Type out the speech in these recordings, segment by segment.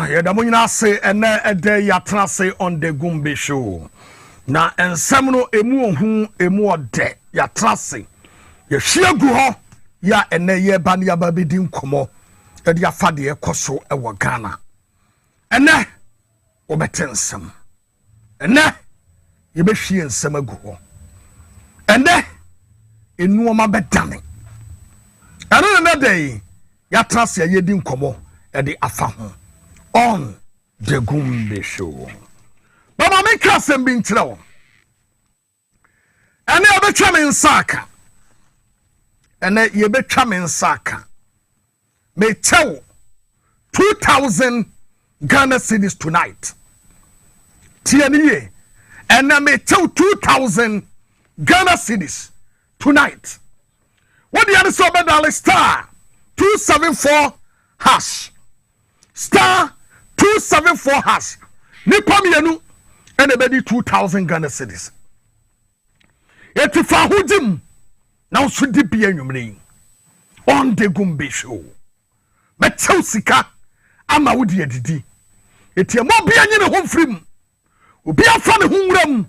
Yadamuina say and a day yatra say on the Gumbe show. Na ensemno emu de yatra say. Ye shia guho ya ene ye ban ya babidi nkomo. Edi afade ye koso ewo Ghana. Ene obetensem. Ene ye be hwie ensem aguho. Ene enuoma bedane. Ene na day yatra say ye di nkomo edi afa ho. On the Gumbe show. Baba me kasem bi nkyerɛ wo. Ene obetwa me nsaka. Ene ye betwa me nsaka. Me tell 2,000 Ghana cedis tonight. Tianiye. Ene me tell 2,000 Ghana cedis tonight. What the other so bedale star 274 hash. Star 274 hash. Nipa mienu ene bedi 2,000 Ghana cedis. Eti fa hudim na usudi biye nyumri. On the Gumbe show. Metew sika ama wudi edidi. Eti mo bia nyine ho mfrim. Obi afa ne ho nwram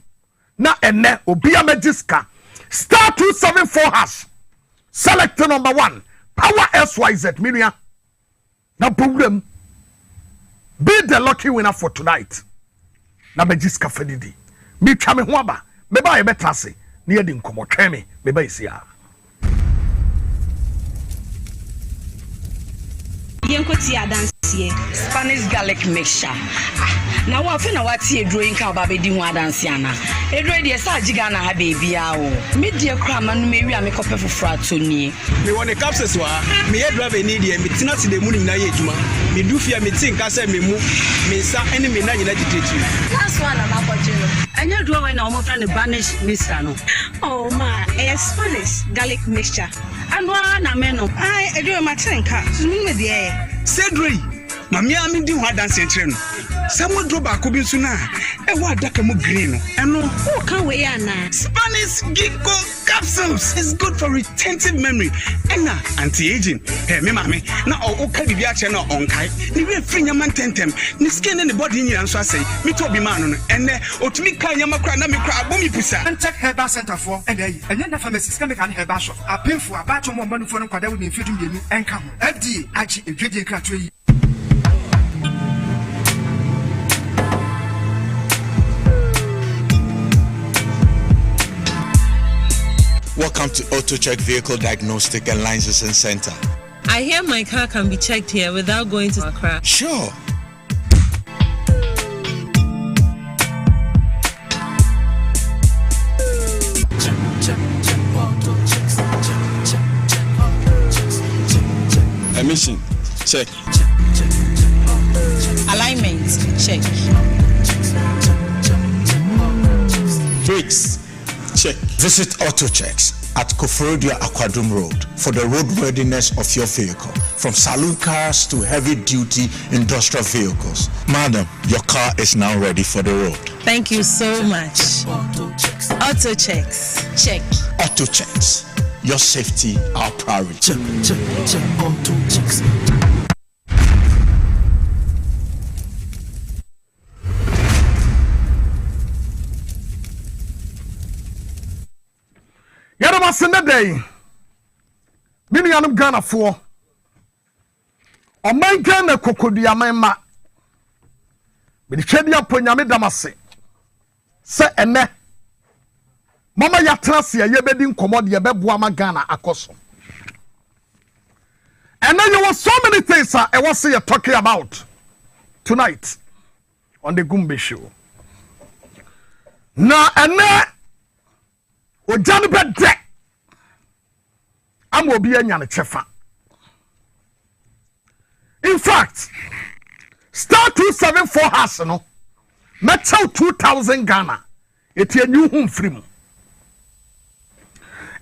na ene obi amagiska. Star 274 hash. Select number 1. Power SYZ minia. Na bowram. Be the lucky winner for tonight. Na magiska fedidi. Mi twa me ho aba. Me ba ye betase. Na ye di nkomo twa me ba isia. Yenkoti adansie Spanish garlic mixture. Na wa fe na wati edro yinka ba be di ho adansie ana. Edro de sa giga na ha baby a wo. Me die kra ma no me wi a me kope foforo atoni. Me won the capsules wa. Me ye driver ni de me tina ti de mu ni na ye adwuma. Me du fia me tin ka se me mu. Me sa ene me na nyina gitetu. Last one na makoje no. Anya do we na omo fra ne Spanish mixture no. Oh ma, Spanish garlic mixture. Anwa na me no. Ai edro ma tenka. Sunu me de Cedric, mami ami di ho adanse kire no. Samo dro ba ko bi nsu na e wa adaka mo green no. Eno who can we ana? Spanish ginkgo capsules is good for retentive memory and anti-aging. Hey, me mami, na o ka bibi a che na onkai. Ni we free nyama tentem. Ni skin and the body nyira nso asai. Me to bi man no. Ene otumi ka nyama kra na me kra abomi pisa. Check herbal center for and then the pharmacist can make an herbal shop. A painful about to money for no kwada with infection you and come. FDA actually ingredient criteria. Welcome to Auto Check Vehicle Diagnostic and Licensing Center. I hear my car can be checked here without going to Accra. Sure. Emission, check. Alignment, check. Brakes, check. Visit Auto Checks at Koforodia Aquadrum Road for the roadworthiness of your vehicle, from saloon cars to heavy-duty industrial vehicles. Madam, your car is now ready for the road. Thank you so much. Auto Checks, check. Auto Checks, your safety, our priority. Check, Auto Checks. Send day. Mini anum Ghana for. O man Ghana kokodia ma. Me di twedi aponyame damase. Se ene. Mama yatra se ye bedi nkomo de ye beboama Ghana akoso. And then there were so many things I was say talking about tonight on the Gumbe show. Na ene o jani bedde. I'm obi anya ne chefa. In fact, star 274 has no metal 2,000 Ghana. It a new home free. And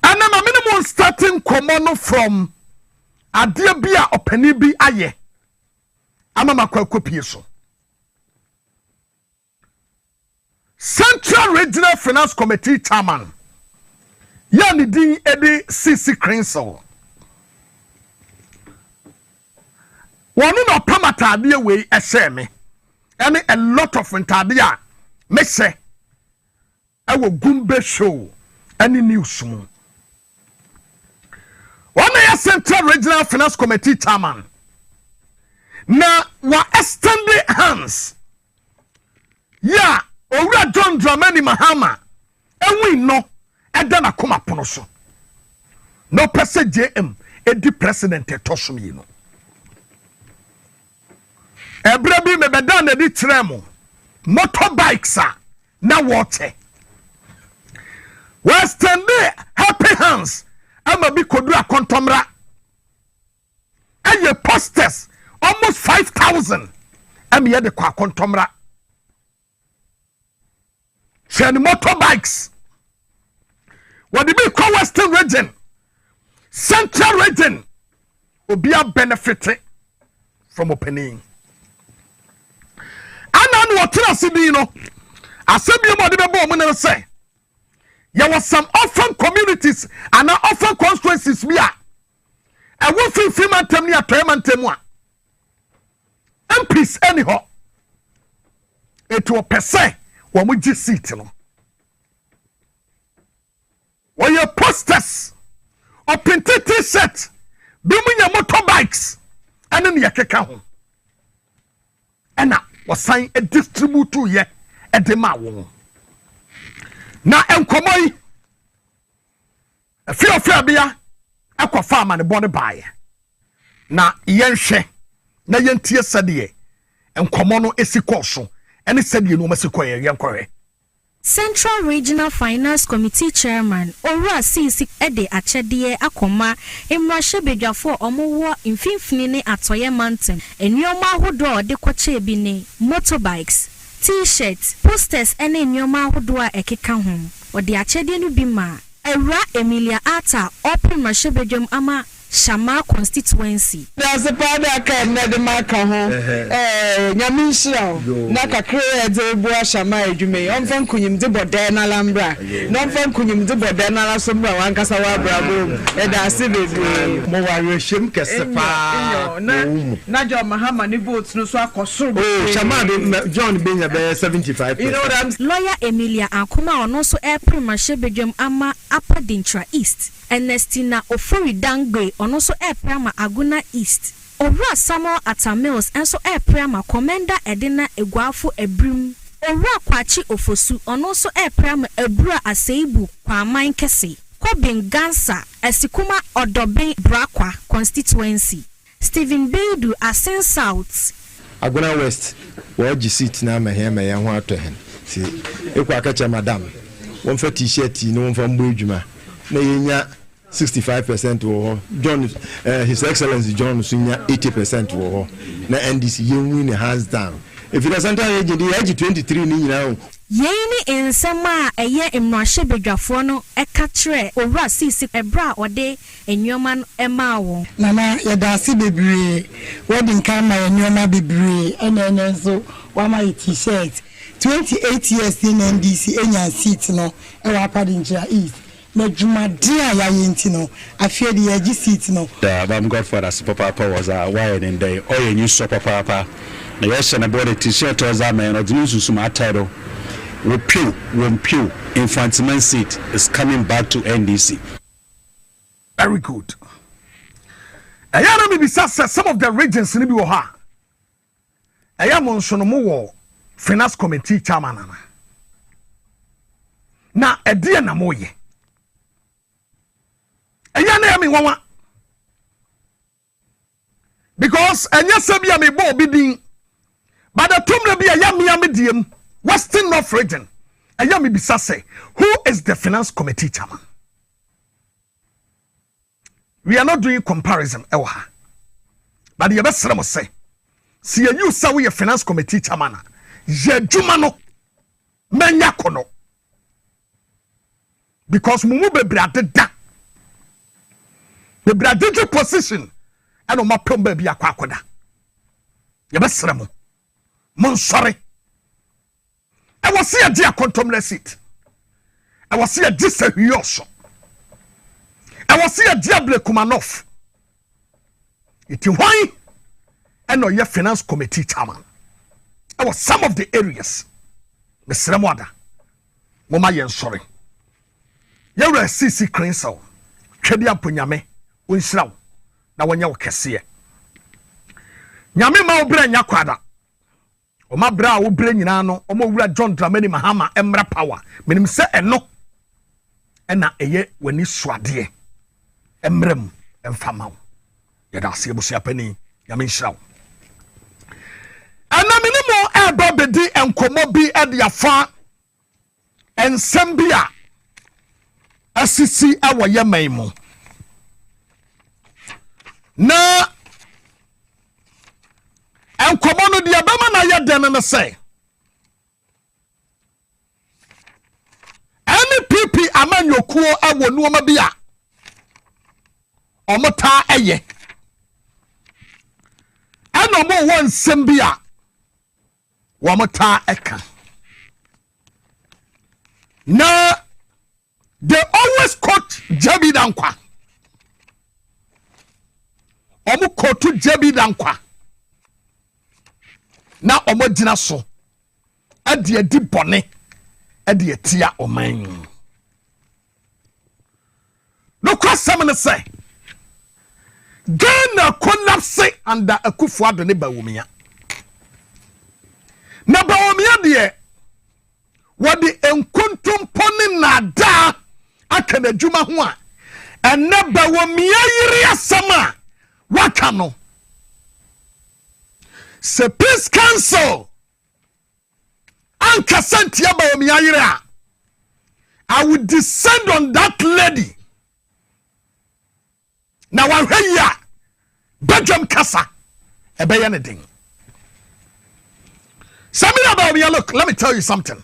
then a minimum starting commono from adia bia opani bi aye. Ama makwa so. Central Regional Finance Committee chairman Yani din edi CC Crenshaw. One no pamatade we ɛhyɛ me. Any a lot of ntade a me say ɛwɔ Gumbe show any news mu. One is Central Regional Finance Committee chairman. Na wa extended hands. Yeah, Owura John Dramani Mahama. And we know Edana Kuma Ponoso. No person JM edi president etosom yi no. Ebrebi me bedan edi tremo. Motorbikes na water. Western Day happy hands. Ama bi kodu akontomra. Aye posters almost 5,000. Ami ye de kwa akontomra. Send motorbikes. What do we call Western region? Central region will be a benefit from opening. And on what I see, you know, I said, you know, say, there was some orphan communities and orphan constituencies. We are. I will feel free man tell me a time and tell me. And peace anyhow. It will per se when we just see it, you know. When your posters or printed t-shirt, bringing your motorbikes, and then you can home. And now was sign a distributor ye at the maw. Now, Enkomoi, a few of Fabia, Aqua Farm and a bonnet buyer. Now, Yenshe, na Yentia Sadie, and Comono Esikoso, and it said you know Messicoya, Yankore. Central Regional Finance Committee Chairman Owura Sisi Ede Achedie Akoma Emrashe Bedwafo Omowo Mfimfini ne Atoye Mountain Enyoma ahodo de kwache bi ne motorbikes t-shirts posters ene enyoma ahodo a ekeka ho ode achedie no bi ma Ewura Emilia Ata Open Emrashe Bedwam ama Shama constituency. There's a part that can not the marker home. Yamisha, Nakakre, the Boa Shama, you may. I'm from Kunim de Bodena Lambra. Not from Kunim de Bodena Sombra, Wankasawa Bravo, and I see the Moarishim Cassapa. Naja Mahama, the boats no so Shama, John being a 75. You know what I'm Lawyer Emilia Akuma on also air Primashe Bedum Ama Upper Dintra East. Ernestina Ofori Dangwe on also air prama Aguna East. Owura Samuel Atamils and so air prama Commander Edina Eguafu Ebrim. Owura Kwachi Ofosu on also air prama Ebura Aseibu Kwa Mainkesi. Kobin Gansa Esikuma Odobe Brakwa constituency. Stephen Beidu Asen South. Aguna West. Waji seat na mahema ya ho atohen. Si ekwa kacha madam. One for t-shirt no one for mbujuma. Na yenya 65% wo John His Excellency John Sunya 80% wo na NDC yenwu ne hands down if you central agent the age 23 ni nyina Yeni ensema eye Emrashe Bedwafo no eka kire Owura Sisi ebra ode enyoman emawo Nana yedasi bebre wedding kama enyoma bebre enenenso wama t-shirt 28 years in NDC enya seat no e wa Padinja East na Jumadia ya yentino afie de yaji seat no I'm Godfather Papa was a wired in day all your new super papa na yes na body t-shirt was a man odinu suma title repeal infantman seat is coming back to NDC. Very good. Ayana mi bisa some of the regions ni bi wo ha. Ayamo nso no mo finance committee chairman na edie na moye. Ayana ya mi wawa. Because anya sabia me bo bidin. But the tumre bi ayam me diem Western North region. Ayami bisa say, who is the finance committee chairman? We are not doing comparison ewa. But the best must say, see you say we a finance committee chairman. Je jumano menya kono. Because mumu be brade da. The brade position and my pombe be akwakoda. Ye best mo. Mon sorry. I was here dear contomless seat. I was here this yoso. I was here diable Kumanov. It why and no finance committee chairman. I was some of the areas. Mr. Mwada, Mama yen sorry. Yawra CC Crensel, Twedia Punyame, Unsraw, na wanya wakese. Nyame ma obra nya kwada. O ma bra wo bra nyina no, o ma wura John Dramani Mahama emra power. Menim se eno ena eye wani suade. Emrem emfama. Yada se busia pani, nyame nhyraw. Ana minimo eba bedi enkomo bi ede afa ensem bi a asisi awo yeman mu na enkomo no dia bema na ye den no say NPP amanyokuo awo nuoma bi a omota eye ana mo won sem bi a wamota eka na they always quote Jebi Dankwa. Omu quote Jebi Dankwa. Na omo dina so. Adi edi bone. Adi etia oman. No kwasam say. Ghana collapse under Akufo-Addo ne Bawumia. Na Bawumia de wadi enkontom pone na da akana djuma ho a enne Bawumia yiri asama waka no se peace council anka santia Bawumia yiri a I will descend on that lady na wahweya bedroom kasa ebeye ne ding Samira Bawumia, look, let me tell you something.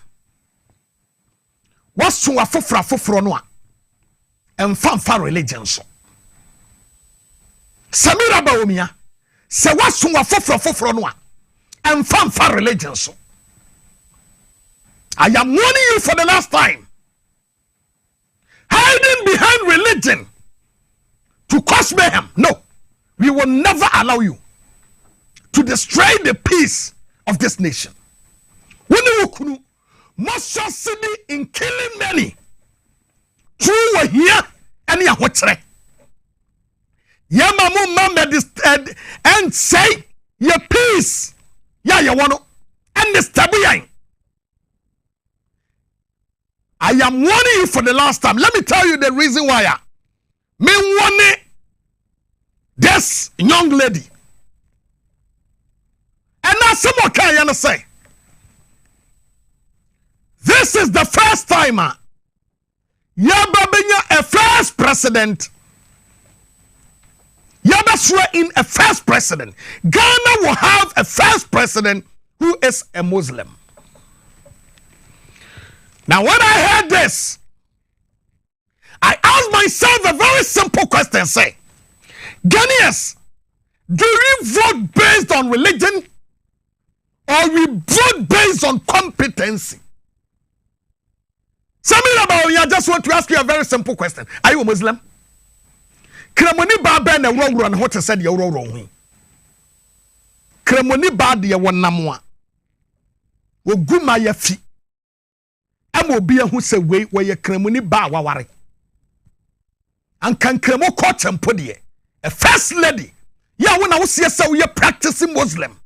What's to a fufra no and fan religion so. Samira Bawumia, say what's to a fufra no and fan religion so. I am warning you for the last time. Hiding behind religion to cause mayhem. No, we will never allow you to destroy the peace of this nation. When you kunu must succeed in killing many. True were here and ya hotre. Yamamu mama this and say your peace. Ya wano and the stabu. I am warning you for the last time. Let me tell you the reason why. Me warning this young lady. And now someone can say. This is the first time Yababenya a first president. Yabasura in a first president. Ghana will have a first president who is a Muslim. Now when I heard this, I asked myself a very simple question. Say, Ghanaians, do we vote based on religion or we vote based on competency? Samira Bawumia, I just want to ask you a very simple question. Are you a Muslim? Kremoni ba be na wuro na what said you wrong. Kremoni ba de won namwa. Wo guma ya fi. Amo bi hu se we ye kremoni ba waware. An kan kremo ko tempo de. A first lady. Ya wona wo se se we practicing Muslim.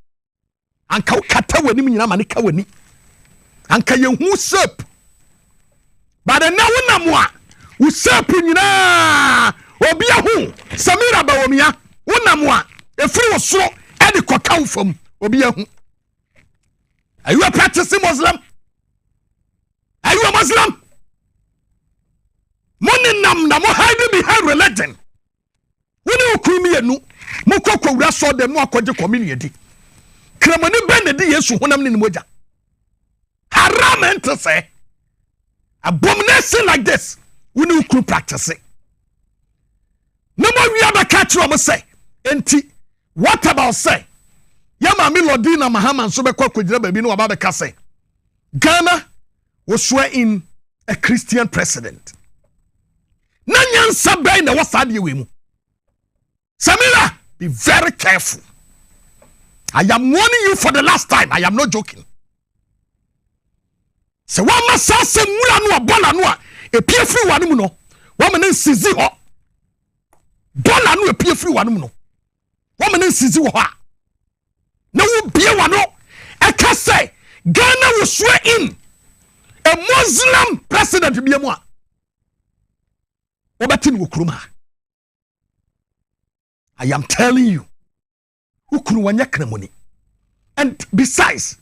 An ka kata wani nyina mane ka wani. An ka ye hu soap. But na wona mo a wo soap nyina obi ahu Samira Bawumia wona mo a efiri wo so e de koka ufam obi ahu. Are you a practicing Muslim? Are you a Muslim? Money nam na mo hide behind religion. Woni okumi enu mo kokko wura so dem no akoje community. Kremoni ben de Yesu honam ni moja. Haram enter say abomination like this, we need to practice it. No more we have a catch from say. Enti, what about say? Yama mi Lodina Mahama so be kwa kujira baby no about the say. Ghana was swear in a Christian president. Nanyan sabai na wasadi we mu. Samira, be very careful. I am warning you for the last time. I am not joking. So one must say mula no bola no e pie free one mu no. One man sizi ho. Bola no e pie free one mu no. One man sizi ho ha. Na wo bie wa no. E ka say Ghana will swear in a Muslim president to be a moi. Obatin wukruma. I am telling you. Ukuru wanya kremoni. And besides,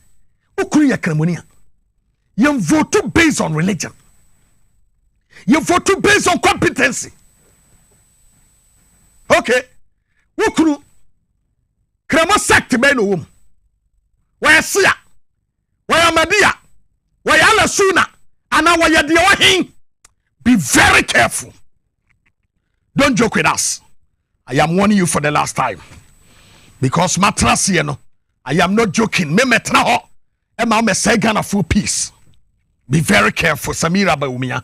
ukuru ya kremoni. You vote based on religion. You vote based on competency. Okay. Ukuru kremo sect be no wom. Wa sia. Wa madia. Wa ala suna. Ana wa ya dia wa hin. Be very careful. Don't joke with us. I am warning you for the last time. Because matras here no. I am not joking. Me metra ho. Emma me say Ghana full peace. Be very careful, Samira Baumia.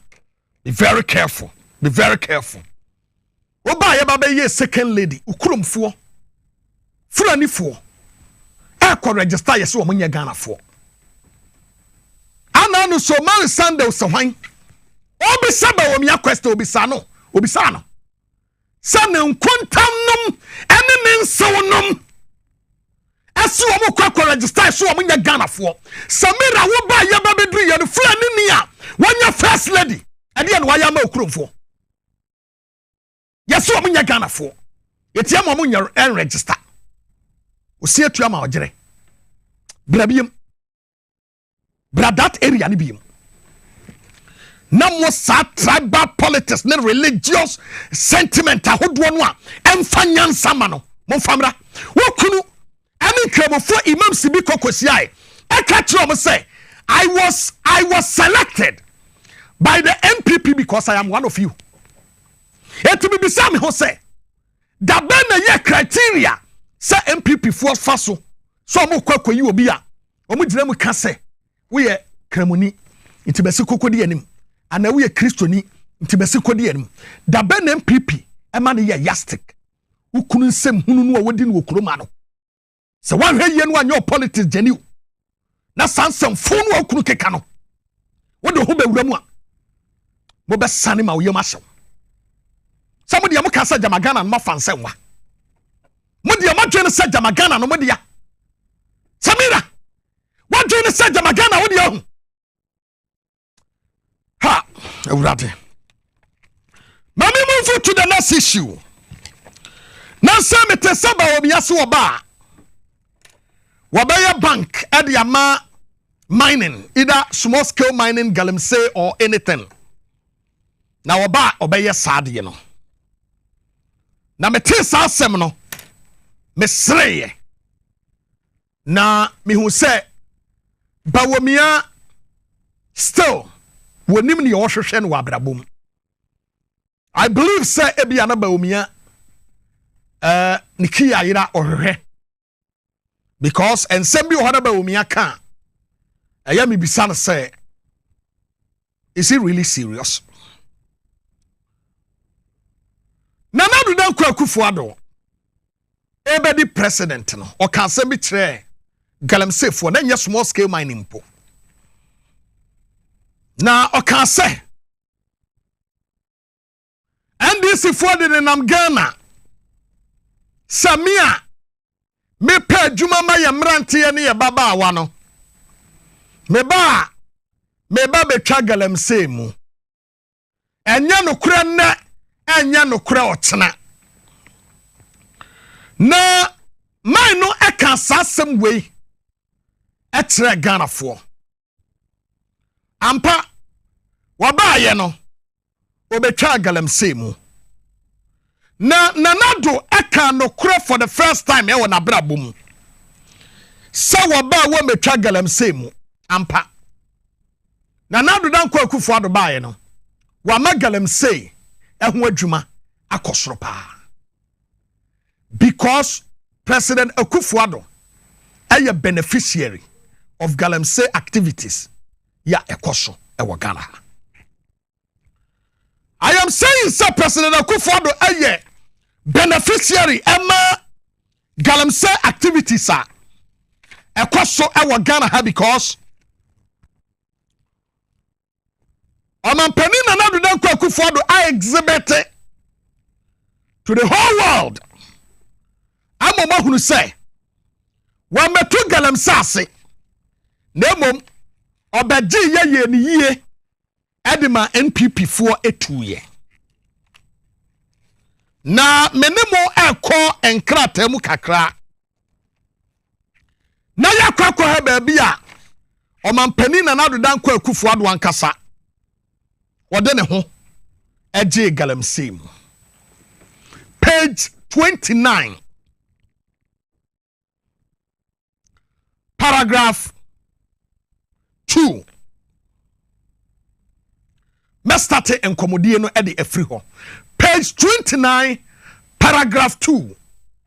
Be very careful. Be very careful. Oba ye ba ye second lady. Ukurum fo. Fulani fo. E ko register ye so o munya Ghana fo. Ana no so man Sunday so hwan. Obi saba wo mia quest obi sa no. Obi sa no. Sane nkontam nom ene ne nsewnom. Asu omo kwa register so omo nya Ghana fo. Samira wo ba ye ba bedru ye no fulani ni a wonya first lady. Ade an waya ma okuromfo. Yeso omo nya Ghana fo. Etia mo nya register. Osi atua ma ogere. Brabiem. Bra that area ni biem. Na mo sa tribal politics ne religious sentiment ahodo no a emfa sama no. Mo famra. Wo kunu ani kremofo imam sibi kokosia e catch them say I was selected by the MPP because I am one of you. It to be besame ho say da be na ye criteria say MPP for faso so mo kwakoyi obi a omo gina mu ka say we ye kremoni intibesi kokodi anim ana we ye kristoni intibesi kokodi anim da be na MPP e ma ne ye yastic ukunu nsem hunu no wodi no okuroma no. So one way you know your politics genuine. Na sansam phone wa kunu keka no. What do be wura mu a? Mo be sane ma wo yam ahyew. Somebody am ka sa jamagana no mafanse nwa. Mo de am adwene sa jamagana no mo de ya. Samira. What do you say jamagana wo de ya hu? Ha, ewurade. Mami move to the next issue. Na say me te saba wo biase wo ba. Wabaya bank at the ama mining, either small scale mining, galamsey or anything. Now waba obeye sad, you know. Na me tis asem no, me sreye. Na mi hu say, bawomia still wonim ni ohwehwe no wabrabum. I believe say ebi ana bawomia nikia ira ohwehwe. Because and sembi Oheneba Boamah kan aya me bisa say is he really serious? Nana do dan Akufo Addo ebedi president no o kan sembi kire galamsey fo na nya small scale mining po na o kan say NDC for the nam Ghana Samia me pa adwuma ma ye mrante ne ye baba wa no me ba betwa galamsey mu enya no kura na enya no kura otena na man no eka sasem we etre Ghana fo ampa waba ye no obetwa galamsey mu na nanado eka no kura for the first time e wona brabum sa waba wo metwa galamsey mu ampa nanado dan Akufo Addo ba ye no wa magalamsey ehun adwuma akosoro pa because President Akufo Addo is a beneficiary of galamsey activities ya ekoso e wo Ghana. I am saying sir President Akufo Addo is beneficiary emma galamsey activities ekoso ewo Ghana ha because Omampani Nana Dankwa Akufo-Addo I exhibited to the whole world. Amoma hunu say wa metu galamsase nemom obaji ye ni yie edema NPP fo etuye na menemo ekọ enkrata mu kakra na yakwa ha ba bia Omampani Nana Dankwa Akufo-Addo ankasa wode ne ho eje galamsim. Page 29 paragraph 2 mestate enkomodie no ede afri ho. Page 29 paragraph 2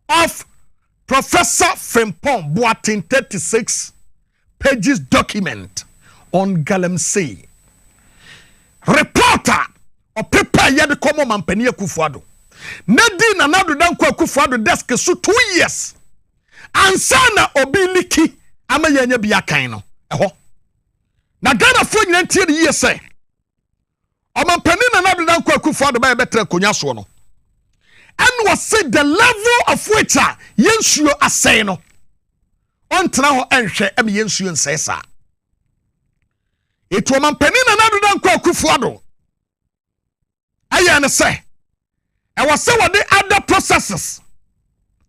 of Professor Frimpong Boateng 36 pages document on galamsey. Reporter or prepare yet come Omampani Akufo-Addo. Nedi Nana Dankwa Akufo-Addo desk so 2 years. Ansana obi liki ama yenye bia kan no. Eho. Na Ghana fo nyina tie ye say. Omampani Nana Dankwa Akufo-Addo ba betre konya so no. And was say the level of which yensuo asay no. Ontena ho enhwe em yensuo nsay sa. It Omampani Nana Dankwa Akufo-Addo. Aya ne say I was say what the other processes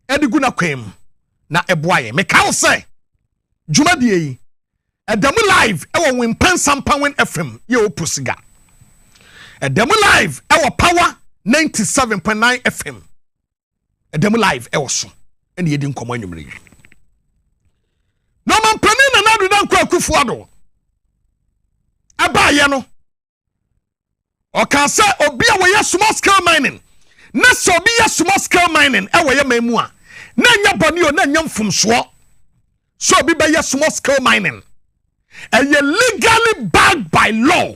ediguna kwem na eboaye me ka say dwumadie yi edamu live e wo Wimpensampa Wen FM ye opusiga edamu live e wo Power 97.9 FM edamu live e wo so ene yedi nkomo anwumre no Omampani Nana Dankwa Akufo-Addo abaye no o kan say obi a wo small scale mining na so bi ya small scale mining e woye mamu a na nya boni o na nya mfumso so bi ba ya small scale mining e ye legally backed by law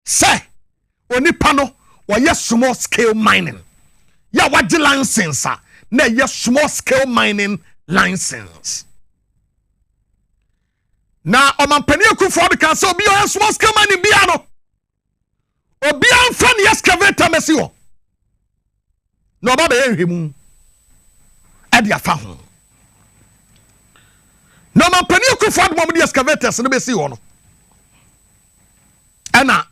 say onipa no woye small scale mining ya wadi license na ye small scale mining license na Omampani Akufo-Addo kan say obi o small scale mining bia no obi anfa ne excavator mesi ho no ba be ehwemu ade afa ho no Omampani Akufo-Addo mo de excavators ne besi ho no ana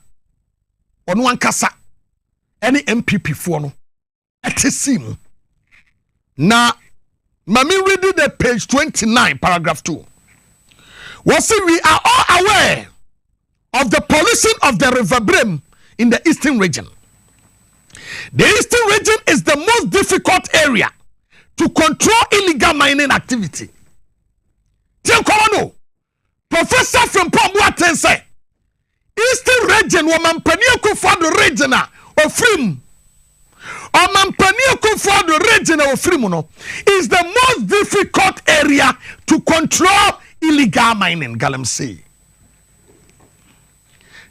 ono ankasa any MPP fo no etesimu na mami read the page 29 paragraph 2 was we are all aware of the pollution of the River Brim in the eastern region. The eastern region is the most difficult area to control illegal mining activity. No. Professor Frimpong Boateng say, eastern region, Omampani Akufo-Addo region of Frim. Omampani Akufo-Addo region of Frim is the most difficult area to control illegal mining, galamsey.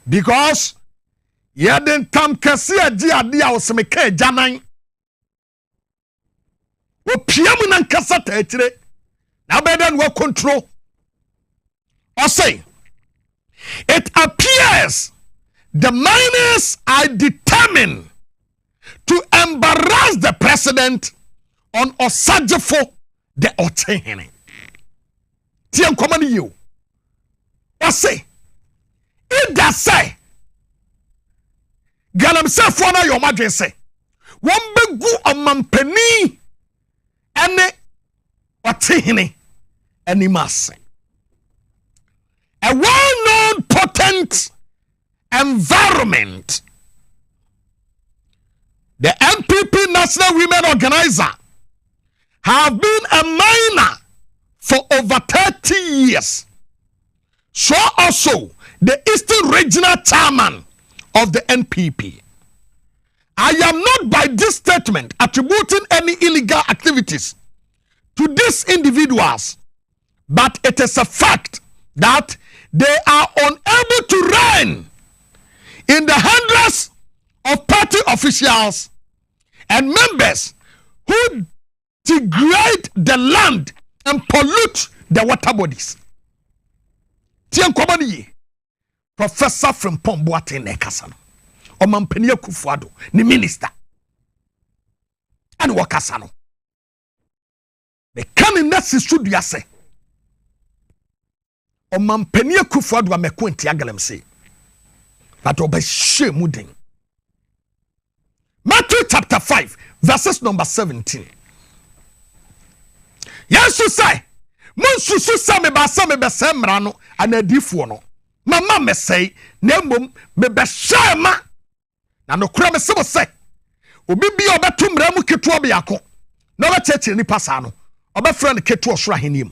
Because Yaden tam kasi aji adi a osmeke janan. O piamu nan kasa tetire. Na beden wo control. Or say, it appears the miners are determined to embarrass the president on Osajefo the Otehene. Tian komani you. Or say, it does say, galamsey fo na yo madwen say won begu Omampani ene Otehene animase a well-known potent environment. The NPP National Women Organizer have been a miner for over 30 years. So also the Eastern Regional Chairman of the NPP. I am not by this statement attributing any illegal activities to these individuals, but it is a fact that they are unable to reign in the hundreds of party officials and members who degrade the land and pollute the water bodies. Tian Kobani, Professor from Pomboate Nekasano, or Mampenia Kufuado, the minister, and Wakasano. The canon that's should be say. Or Mampenia Kufuado, me quinti agalem say. But obey shame mudding. Matthew chapter 5, verses number 17. Yes, you say, Monsusu Same Basame Besemrano, and a difuono. Mamma me say, Nembum, me beshama. And no crame so say, Obi be obetum ramu ketuabiako. No church ni pasano. Obe friend ketu osra hinim.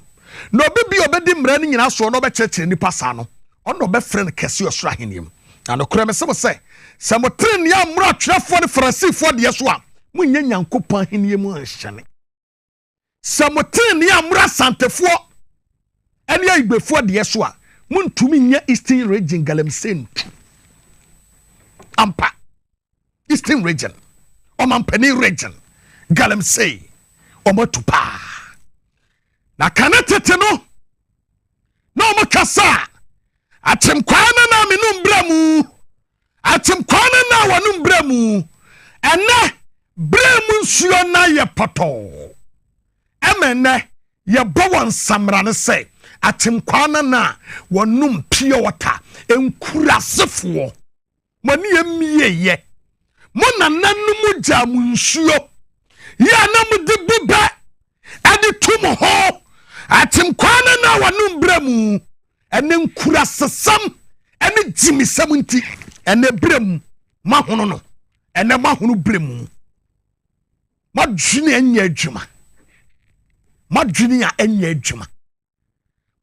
No be obedim running in aso no be church ni pasano. On no be friend kesi osra hinim. And no creme so say, Samotrin ya mra trafo ni Francis for the yeswa. Munye nyankopon hiniemu anhyane. Samotrin ya mra santefo. Eni ya igbefo de yeswa. Muntumi nya Eastern region galamsen. Ampa. Eastern region. Omampeni region. Galamsey. Omotupa. Na kanetete no. No mokasa. Atem kwana na minum bremu. Atem kwana na wanum bremu. Ene bremu nsuo na ye poto. Emene ye bawon samrane se. Atem kwana na wanum pure water. Enkurasefo. Mani emiye ye. Mona nanumu jamu nsuo. Ya namu de bibe. Adi tumo ho. Atem kwana na wanum bremu. Ene nkurasesam. Ene jimisam nti. Ene bremu. Mahono no. Ene mahono bremu. Madwini enye adwuma. Madwini ya enye adwuma.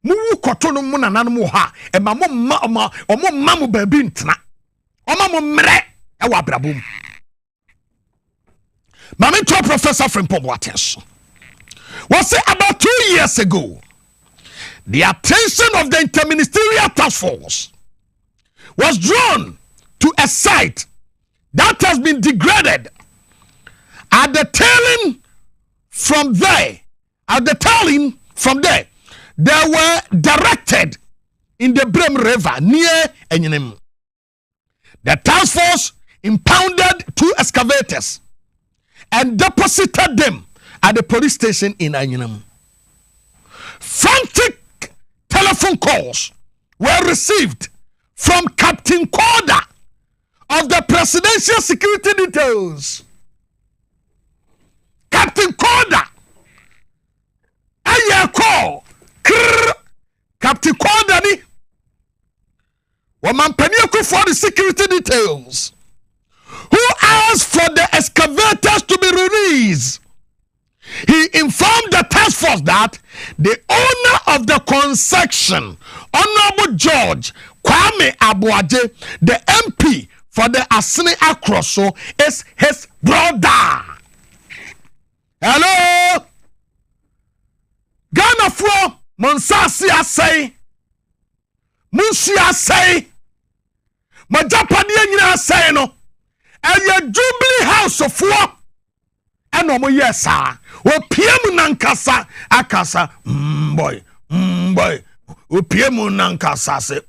Muwu koto no mu nananom ha. Ema mo ma mo baabi ntena. Oma mo mre e wa brabom. Mama to Professor from Pomboate. Was it about 2 years ago? The attention of the Interministerial Task Force was drawn to a site that has been degraded. At the tailing from there, they were directed in the Brem River near Enyinem. The task force impounded 2 excavators and deposited them at the police station in Enyinem. Frantic telephone calls were received from Captain Corder of the Presidential Security Details. Captain Corder. Aye call. Captain Corder ni. Wamampaniaku for the security details. Who asked for the excavators to be released? He informed the task force that the owner of the concession, Honorable George Kwame Abuaje, the MP for the Asini Akroso, is his brother. Hello? Ghana for Monsasi Asay. Munsi Asay. Majapani nyina say no. Eye Jubilee House of War. Eno mo yesa. O PM nankasa akasa boy. O PM nankasa se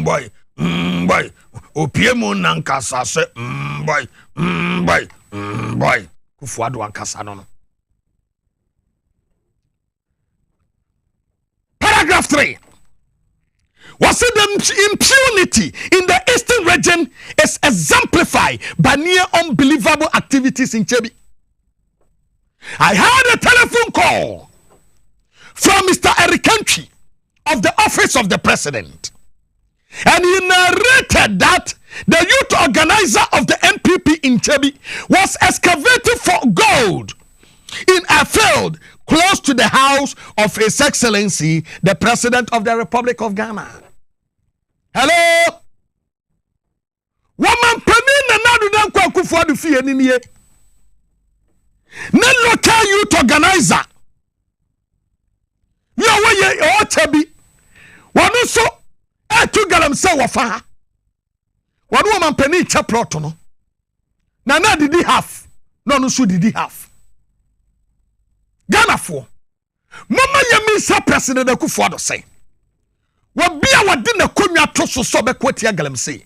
boy. O PM nankasa se boy. Kufuado ankasa no. Paragraph 3. Was it the impunity in the Eastern region is exemplified by near unbelievable activities in Chebi? I had a telephone call from Mr. Eric Kentry of the office of the president. And he narrated that the youth organizer of the NPP in Chebi was excavating for gold in a field close to the house of His Excellency, the President of the Republic of Ghana. Hello? Woman Penny na nadu dan kwa kufuadu fiye niniye. Ne local youth organizer. Yo ye ochabi. Wanu so etu galamse wafa. Wanu woman Penny chaproto no. Na didi half. No so didi half. Ghana for Mama Yamisa President Akufo-Addo say. Wabia wadina konwa to so be kwatia galamsey.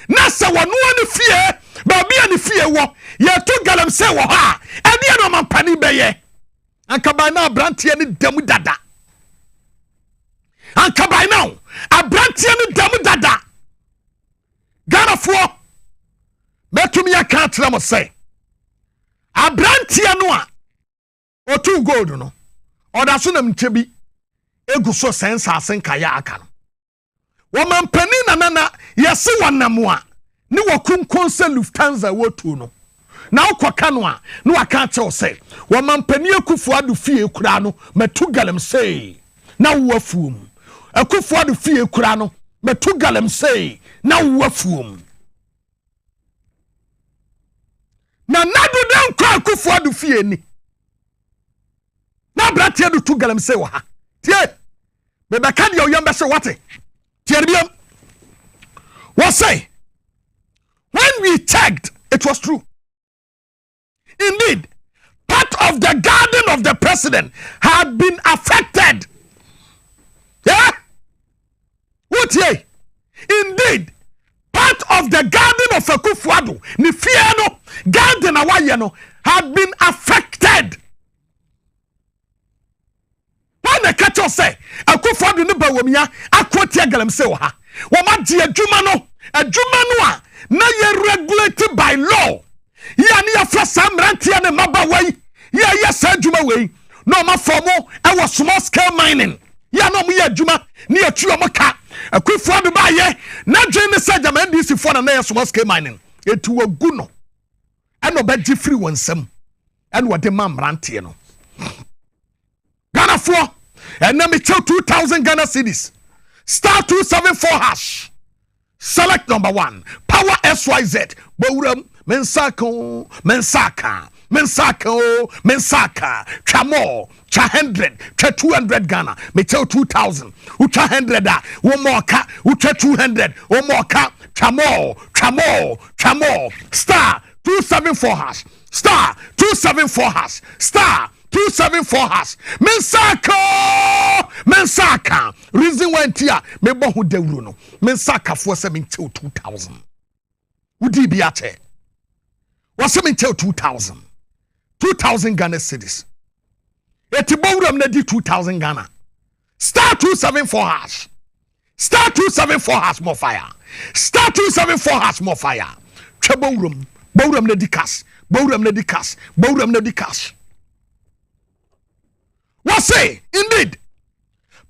Na se wonu ani fie, ba bia ni fie wo, ye to galamsey wo ha. Ade no mampani beye. Anka by now brantie ni damu dada. Anka by now abrantie ni damu dada. Ghana fo metumi aka tra mo say. Abrantie no a otu gold no. Oda so nam nchebi egu so sense asen kaya aka no. Womampani na nana yesi wanam a ne wakunkon se Lufthansa wotu no. Na ukwaka no a no aka che o say womampani Akufo-Addo fie kura no metu galamsey na wafuom. Akufo-Addo fie kura no metu galamsey na wafuom. Na nadu den kwa Akufo-Addo fie ni. Na bratia do tu galamsey wo ha. Tie. Me beka dia oyam be se wate. Tie biam. What say? When we checked, it was true. Indeed, part of the garden of the president had been affected. Yeah? What ye? Indeed, part of the garden of Akufo-Addo, ni fiano, garden awayeno, had been affected. When the catcher say, Akufo-Addo ni bawumia, akwotia galamsey wo ha. Wama di adwuma no a na ye regulated by law. Ya ni afra samrantia ne mabawai. Ya sa adwuma wei. No ma formo e was small scale mining. Ya no mu ye adwuma ni atu o ka. Akufo-Addo ba ye na dwen ne sa jama NDC for na small scale mining. Etu ogu no. Eno be di free wonsam. Eno wode mamrantie no. Ghana for and na me 2000 Ghana cedis. Star 274 hash. Select number 1. Power SYZ. Bowram mensaka. Chamo. Cha 100. Cha 200 Ghana. Me tell 2000. Ucha 100 da. One more ka. Ucha 200. One more ka. Chamo. Star 274 hash. Star 274 hash. Star 274 hash. Mensaka. Reason why tia me bo hu dawru no. Mensaka for 2000. Udi bi ache. Was 2000. 2000 Ghana cedis. Eti bowram na di 2000 Ghana. Star 274 hash. Star 274 hash more fire. Star 274 hash more fire. Bowram na di cash. Bowram na di cash. What say? Indeed,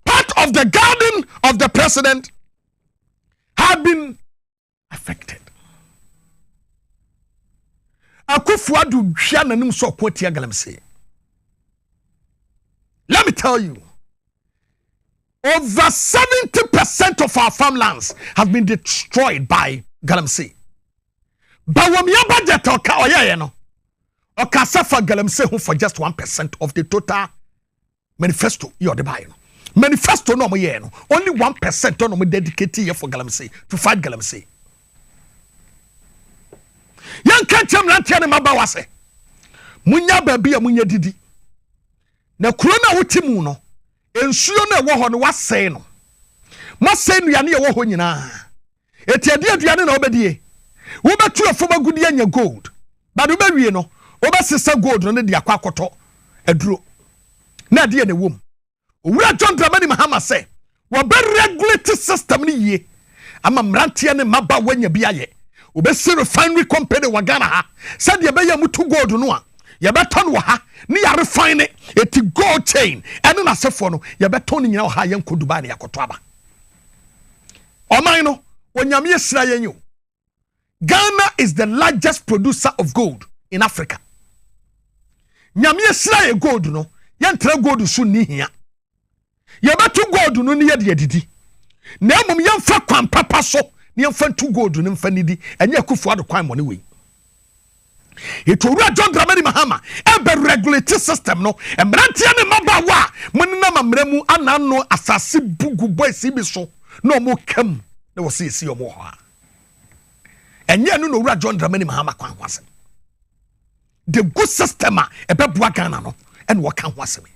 part of the garden of the president had been affected. Akufo-Addo hwa nanim so kwatia galamsey. Let me tell you, over 70% of our farmlands have been destroyed by galamsey. Bawamia budget oya no. Safa galamsey for just 1% of the total manifesto you the buy no. Manifesto no mo ye no. Only 1% no mo dedicate here for galamsey to fight galamsey. Yan kanchem rantia ne mabawa se. Munya baby a munya didi. Na kuro na wotimu no. Ensuo na ewo ho no wasɛe no. Masɛe nuane ewo ho nyina. Etiade aduane na obedie. Wo betu afoma gudi anya gold. Ba do bewie no, obesesa gold no ne de akwakoto aduro. Na de ne wom. Owura John Dramani Mahama say, "Wo be regulate system ni yie. Ama mrantie ne maba wanya bi aye. Wo be se refinery company wa Ghana ha. Said ye be ya mutu gold no a. Ye be ton wo ha, ni ya refine eti gold chain. Eno na sefo no, ye be ton nyina wo ha ye nko Dubai na yakoto aba. Oman no, onyame yesra ye nyu. Ghana is the largest producer of gold in Africa. Nyame yesra ye gold no, yentra gold so ni hia. Ye betu gold no ne ye de didi. Na mum yemfa kwan papa so, ne yemfa tu gold no mfa nidi, enye Akufo-Addo kwan mo ne we. Itoura John Dramani Mahama ebe regulate system no emrantia ne mabawa munina mamremu anano asase bugu boys bi so no mo kam na wo se esi omo ho enye no Owura John Dramani Mahama kwan kwase the good system ebe bua Ghana no en wo kan ho aseme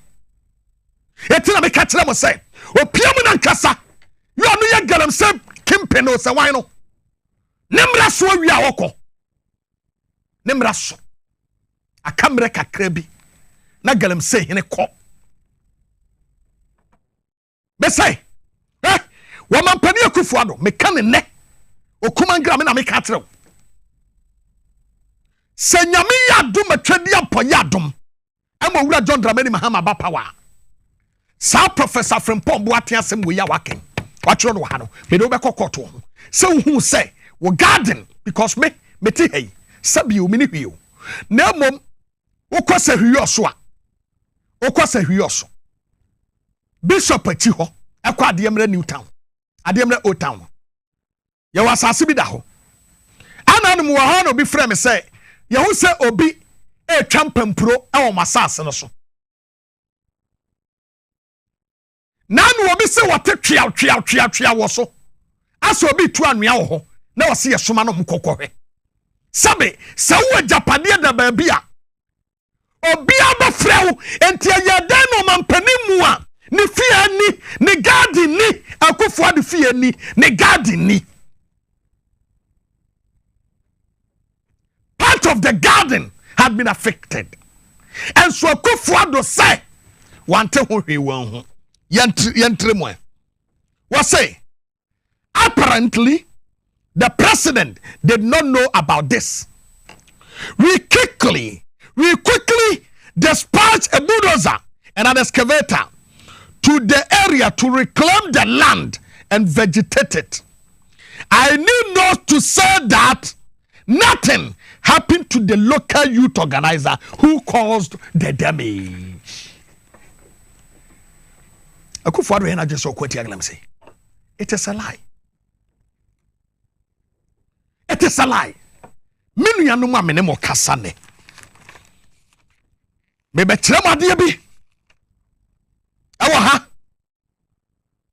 Etina me catch them say, o piamu na nkasa. You no ye galam say kimpe no say why no. Nemra so wi a woko. Nemra so. Akamre kakra bi. Na galam say hene ko. Be say, wo man pani akufo ado, me kan ne. Okumangra me na me catch them. Se nyame yadom atwadi ampo yadom ama wura John Dramani Mahama ba power sa Professor Frimpong Boate asem we ya waken wachiro no ha no me do be kokoto ho se hu se wo garden because me ti hey sabi o me ni hwio na mom wo kwasa hwio so a wo kwasa hwio so Bishop achi ho akwa ademra New Town ademra Old Town ya wasase bi da ho ananum wo ha no bi frɛ me sɛ Yahu se obi champampro e masase no so. Nanu obi se wote twia wo so. Aso obi tu anua wo ho na wo se yesoma no mkokohwe. Sabe se wo japade da ba bia. Obi abafrɛ wo enti ayɛdan no mampani mu a ne fie ni ne garden ni akofo ade fie ni ne garden ni. Part of the garden had been affected. And so Kufuado say, one te ho hwe won ho. Yentre mo. What say? Apparently, the president did not know about this. We quickly dispatched a bulldozer and an excavator to the area to reclaim the land and vegetate it. I need not to say that nothing happened to the local youth organizer who caused the damage. Akufo-Addo hena just so kwati aglam say. It is a lie. It is a lie. Minu ya no ma mene mo kasa ne. Me be kire mo ade bi. Ewo ha.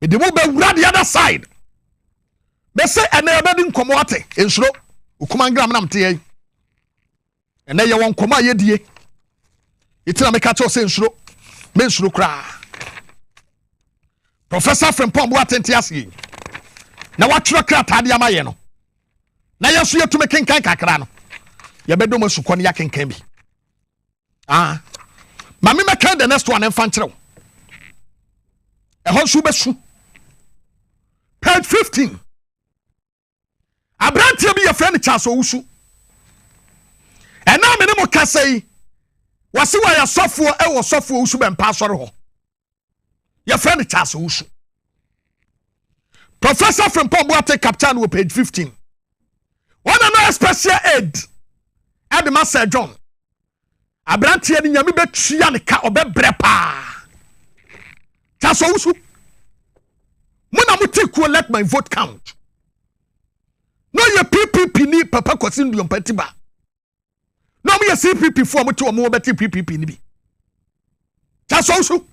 Me de mo be wura the other side. Be say ene e be di nkomo ate ensuro. Ukumangram nam te yi. Ene ye won koma ye die. Itina me catch say nsuro. Me nsuro kra. Professor Frimpong Boate ase. Na watwere kra tade amaye no. Na yeso ye tume kenkan kakra no. Ye bedo mo sukọ ne ya kenkan bi. Ah. Ma me make the next one emfa nkyerɛ wo. Ehɔ so besu. Page 15. Abrantie bi ye friend Charles Owusu. Ena me ne mo kasai. Wase wa ya sofo e wo sofo Owusu be mpa asɔre ho. Ye friend Charles Owusu. Professor Frimpong Boate captain wo page 15. One another special aid. Ade Master John. Abrantie ni nyame betua ne ka obebre pa. Charles Owusu. Muna muti collect my vote count. No ye PPP ni papa kwasindu yompatiba. No me ye CPP for muti omo beti PPP ni bi. Charles Owusu.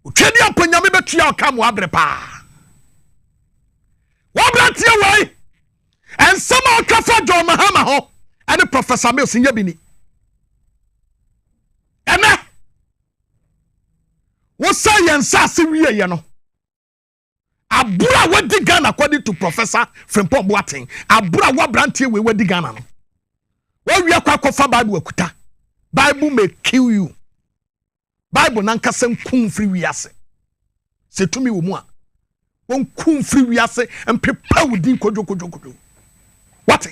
Utwedi apanya me betua aka mo abre pa. Wabrantie wai. And some of Kafa John Mahama ho and Professor Mills in Yabini. And what science Sassy, you know? Abura what the gun according to Professor Frimpong Boate. Abura what brantie we were the gun. What we are quite Bible kuta. Bible may kill you. Bible nanka sem kum free wiase. Say to me umwa. Won kum free wiase and prepare with din kojo. What?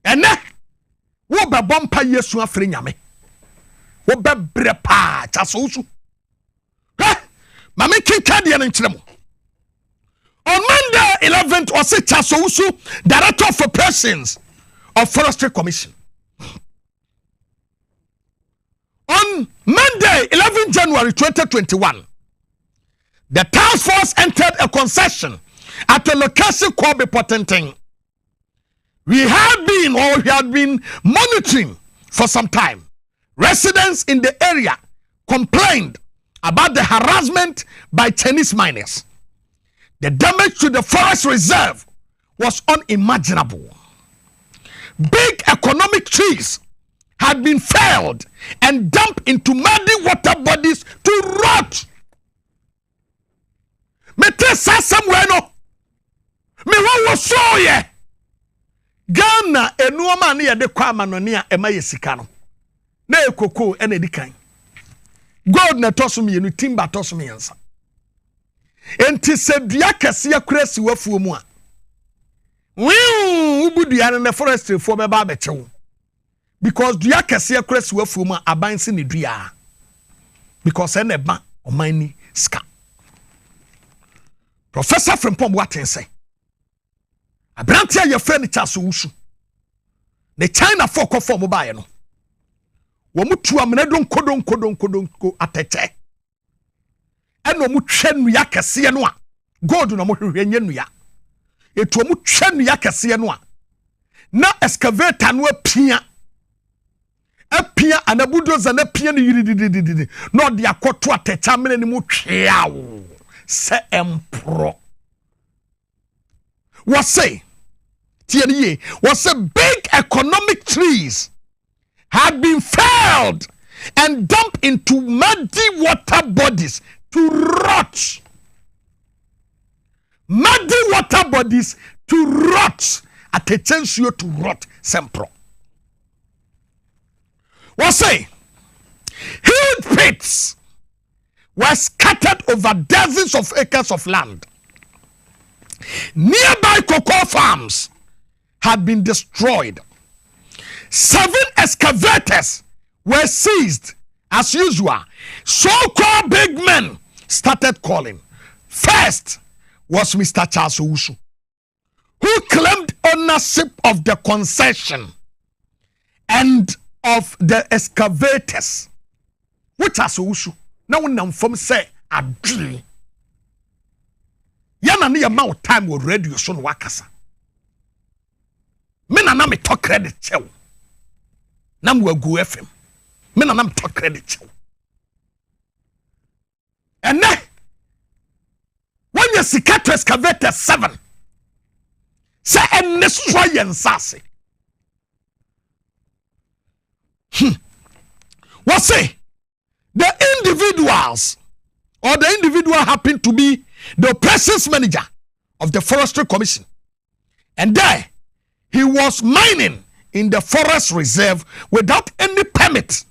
And wo be bompa Yesu afre nyame. Wo be brepa chasosu. Ha! Mama kinka de na nkyeremo. On Monday 11th or say Chasosu, Director of Operations of Forestry Commission. On Monday 11 January 2021, the task force entered a concession at a location called Potenteng. We had been monitoring for some time. Residents in the area complained about the harassment by Chinese miners. The damage to the forest reserve was unimaginable. Big economic trees had been felled and dumped into muddy water bodies to rot. Mete somewhere no. Me wo so ye. Ghana enuoma na ye de kwa manonia ema ye sika no. Na ekoko ena dikan. Gold na tosum ye no timber tosum yensa. Enti se dua kese akura si wafuo mu a. Ubudua na forestry fo be ba bechewo. Because dua kese akura si wafuo mu a aban se ne dua. Because ene ba omani ska. Professor Frimpong Boateng say Abrantia ye furniture so wusu. The China for conform mobile no. Wo mutu amene don kodon ateche. Eno mu twa nua kese no a gold no mo hwehwe nya nua. Etu mu twa nua kese no a na excavator no apia anabudoza na pia no yiri no de akoto ateche amene ni mu twa se empro. Was say big economic trees had been felled and dumped into muddy water bodies to rot. Muddy water bodies to rot. Attention to rot sempro. Was say huge pits were scattered over dozens of acres of land. Nearby cocoa farms had been destroyed. 7 excavators were seized. As usual, so-called big men started calling. First was Mr. Charles Owusu, who claimed ownership of the concession and of the excavators. Which are Owusu? Now we from say a dream. Yana ni amount time we radio so no wakasa. Me na me talk credit chew. Na we go FM. Me na me talk credit chew. And then when you see cat excavator 7, say and destroy ensase. What say? The individuals or the individual happened to be the operations manager of the Forestry Commission. And there, he was mining in the forest reserve without any permit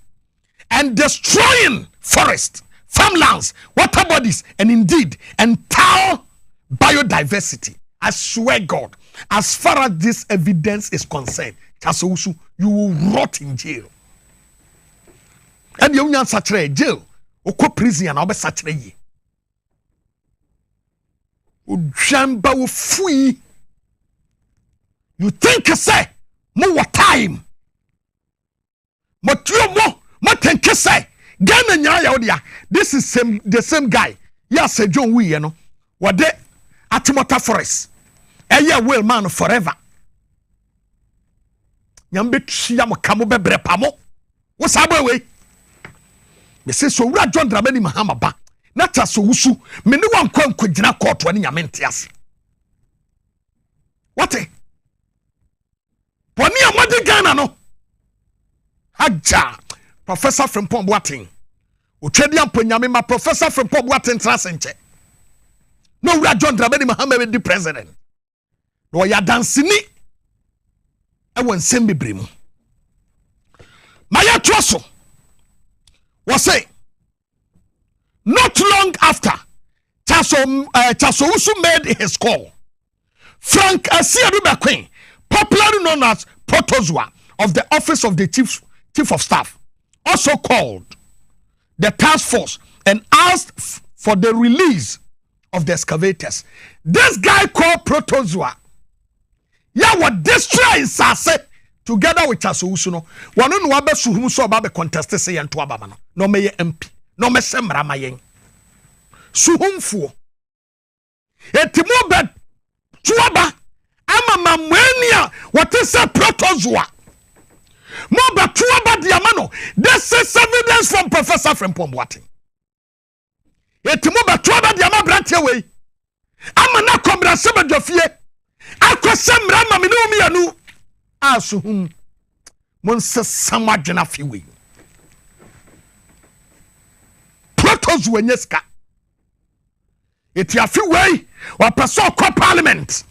and destroying forest, farmlands, water bodies, and indeed entire biodiversity. I swear God, as far as this evidence is concerned, Tasowusu, you will rot in jail. And you will such a jail, or prison, and I'll be such a ye. Ujamba will free. You think you say more time? But you more think you say Ghana nyaya. This is the same guy. Yes, John we you know. What they Atimota Forest. Eya will man forever. Nyambe chia mo kamo bebre pamo. What's up way? Me say so Ura John Dramani Mahama ba. Na Taso Wusu. Me ni wan kwa nkogina court wani nyame ntiase. What? Poni amade Ghana no. Haja. Professor Frimpong Boateng. Otwedi amponyame ma Professor Frimpong Boateng trasenche. No Ura John Dramani Mahama be the president. No ya dansini. E won sem bebre mu. Maya troso. Was say, not long after Tasowusu made his call, Frank Asiadubakwin, popularly known as Protozua of the office of the chief of staff, also called the task force and asked for the release of the excavators. This guy called Protozua, what destroy Sase together with Tasowusu no. Wanu no abe suhum so ba be contest say ento ababa no. No me MP, no me semra mayen. Suhumfo. Etimo be tuaba ama mamwania what is a Protozua. Mo be tuaba diamano. This is evidence from Professor Frimpong Boateng. Etimo be tuaba diama brantie we. Ama na kombra sebadofie. Akosemra ma me no mi anu. Asuhum monse sama dwena fiwe protos wenyeska eti afiwe wa person ko parliament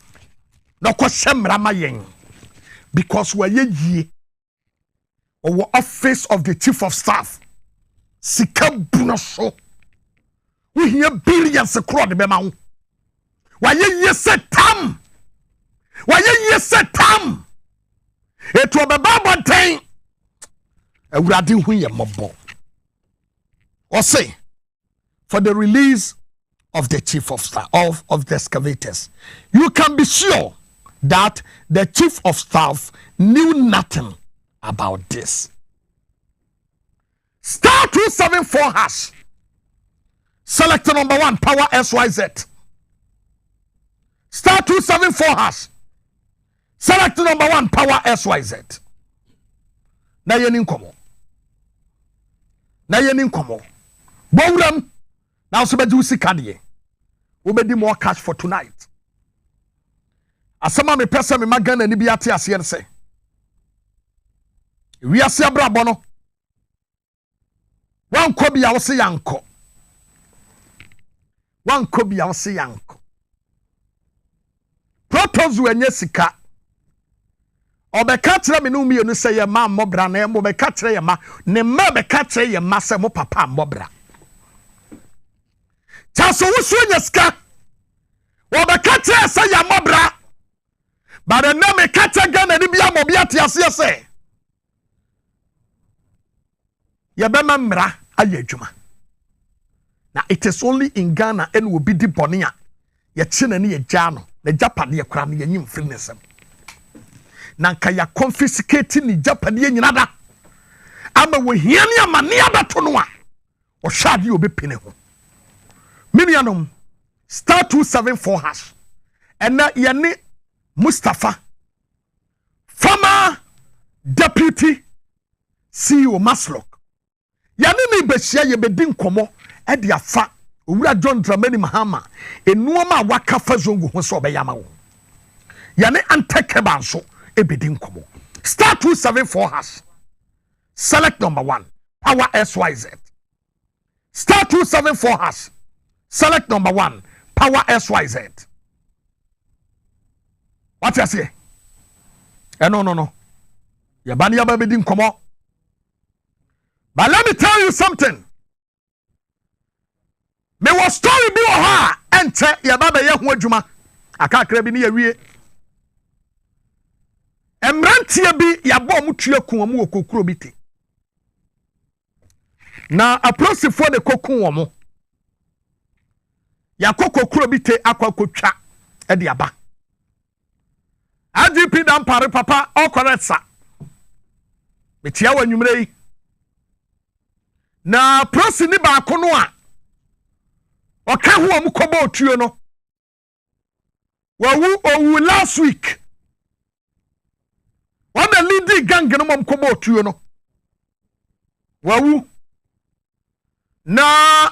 no ko semra mayen because we ye or office of the chief of staff sika buno so we hear billions across the bema why ye set tam it will be bad thing awurade hu ye mobo or say for the release of the chief of staff of the excavators, you can be sure that the chief of staff knew nothing about this. Star 274 hash. Select number 1, power SYZ. Star 274 hash. Select number 1, power SYZ. Na yenin komo. Bowram. Now so be do sikadie. We be more cash for tonight. Asama me pesa me magana ni bi ate ase ne se. Wi ase abrabo no. Wan ko bia wo se yanko. Protos wenye sika. Obeka kire me no mienu se ye ma mbobra na mo beka kire ye ma ne ma beka kire ye ma se mo papa mbobra. Chaso wusu nyeska wobeka kire se ya mbobra bare na me ka kire Ghana ni bia mo bia te ase se ye be mamra aye adwuma. Now it is only in Ghana and will be the bonia ye chine ni ye jano na Japan ye kra ni ye nyim frinesem na nka ya confiscate ni Japan ye nyina da ama wo hia ni amane abato no a o hwade obepene ho minianom star 274 hash and na ye ne Mustafa former deputy CEO Maslok ya ne ni behia ye bedi nkomo edi afa owura John Dramani Mahama enuoma waka fa zongu ho so obeyama wo ya ne antekeba nso ebedi nkomo star 274 hash select number 1 power SYZ star 274 hash select number 1 power SYZ. What you say? No ya bani ya bedi nkomo. But let me tell you something. Me was story bi o ha ente ya baba ye ho adwuma aka kra bi ne ya wie emrantie bi ya bo mu tue ku omu okokuro bi te na aplosifo de kokun omu ya kokokuro bi te akwakotwa e de aba AGP dan pare papa okoretsa betia wanwumre yi na prosini ba kono a oka ho am kobo otuo no owu last week one the leading gang no mom kobo otuo no wawu na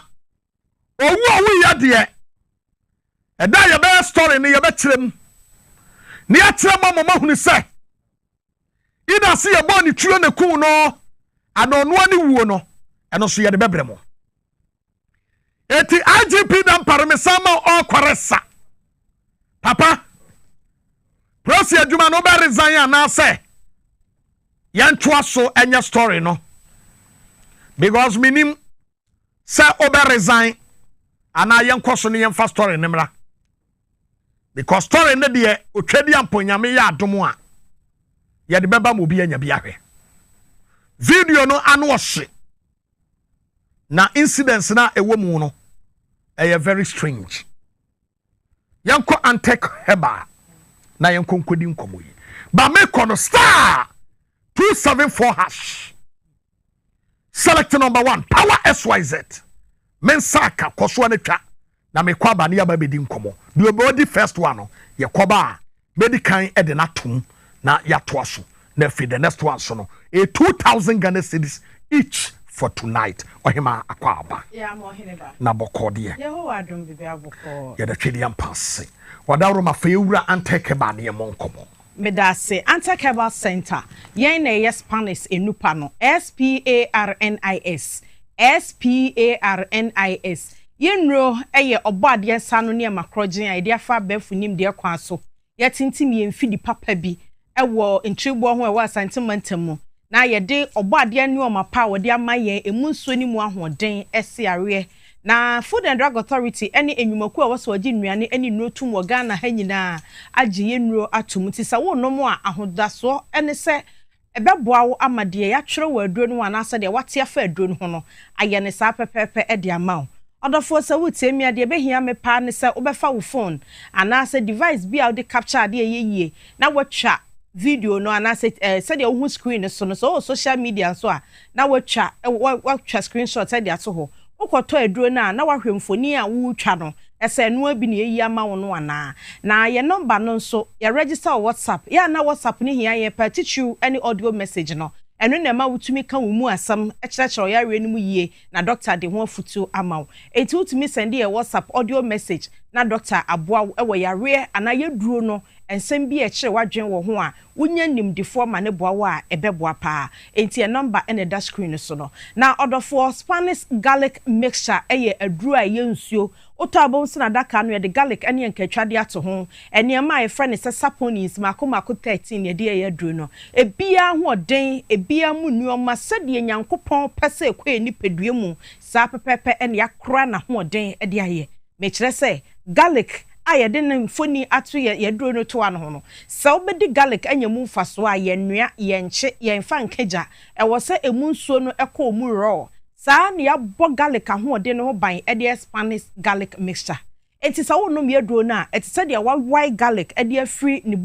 owu ya de eda ya be story ni ya be kirem ni ya kirem mama hunu se ida se ya bo ni tuo ne ku no anono ani wuo no eno so ya de bebremo eti IGP dan parmesama o kwaresa papa prosi adwuma no be resign na say yantoa so enya story no because minim say obe resign ana yenkoso ne yemfa story nemra because story ne de otwadi amponyame ya adomo a ye de beba mo bi anya bi ahwe video no anu ohye na incidents na ewo mu no very strange. Yanko antek heba na yanko nkodi nkomo yi. Ba me kono star 274 hash. Select number 1 power SYZ. Mensaka koso ne twa na me kwaba ne yaba bedi nkomo. Do body first one no ye koba medican e de na tum na ya toaso. Na fi the next one so no 2000 Ghana cedis each for tonight. Ohema akwaba. Yeah, Oheneba. Na bokode. Yeho adom bibi aboko. Ya da twedi ampase. Wadawro mafa ewura anteke ba ne monkomo. medase Anti-Cable Center yen na yes Spanish enupa no SPARNIS yenro eye obade sano ne makrogen a ide afa bafunim de kwa so yetintim yemfidi papa bi ewo ntribo ho ewa santimentam na yede obade ne omapa wode amaye emunso ni mu ahoden esiare na Food and Drug Authority any enyumaku a waso agi nnuane ani notum wo Ghana ha nyina agi yenuro atum ti sa wo nomo a ahodaso ene se ebeboa wo amade ya twere wo aduro no anase de wate afa aduro no ho no aye ne sa pepepe e de ama wo odofo se wo tiemia de behia me pa ne se obefa wo phone anase device bi a de capture de yeyie na watcha video no anase se de wo screen so no so social media so a na watcha screenshot e de ato ho ukoto eduro na wahwemfoni a wutwa no ese no abi ne yi ama wo no ana na ye number no nso ye register WhatsApp ya na WhatsApp ni hia ye partitu any audio message no eno na ma wutumi ka wo mu asam ekyerekye ya re no mu yie na doctor de ho afutu ama wo enti wutumi send ye WhatsApp audio message na doctor aboa wo ewo ya re ana ye duro no ensem bi ekire wadwen wo ho a wonya nimdifo ma ne boa wa ebeboa pa enti e number ene da screen so no na odofo Spanish garlic mixture eye aduru a ye nsuo otabo nso na daka no ye de garlic ene nkatwade ato ho ene ma e friend se saponis mako 13 ye de ye aduru no ebia hoden ebia mu nuoma sede nyankopon pese ekwe ni pedue mu sa pepepe ene yakora na hoden e de aye me kire se garlic ayede ne mfoni atu ye duro no to ano ho no sa obedi garlic anyemu mfaso a ye nnua ye nche ye mfa nkeja e wo se emu nsuo no ekọ mu raw sa na ya bo garlic ahode no ho ban e de Spanish garlic mixture enti sa wo no me duro na eti se de wa white garlic e de afri ni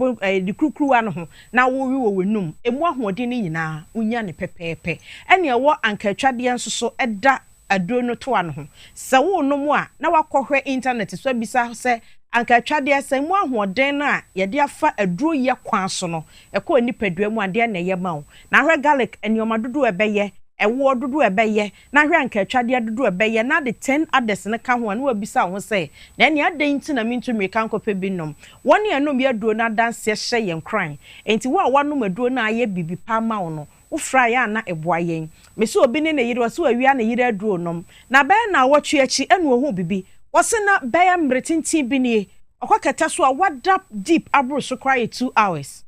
di krukru ano ho na wo wi wo wenum emu ahode ni nyina unya ne pepepe ene wo ankatwade nsoso eda aduro no to ano ho sa wo no mu a na wakohwe internet so bisa se ankatwade asemu ahoden na ye de afa aduro ye kwan so no ekọ nipadua mu ade na ye mawo na hwe garlic enioma dodo ebeye ewo dodo ebeye na hwe ankatwade dodo ebeye na de 10 others ne ka ho na wabisa ho se na ene adan nti na mintumi kan kope binom woni enom ye aduro na dance hye ye nkran enti wo a wanom aduro na aye bibi pa mawo no ufra ya na eboa yen mesi obi ne yire waso awia na yire aduro nom na be na wotwe achi enu ohu bibi wose na beya mretintin bi ne okoketa so a wada deep abro so cry 2 hours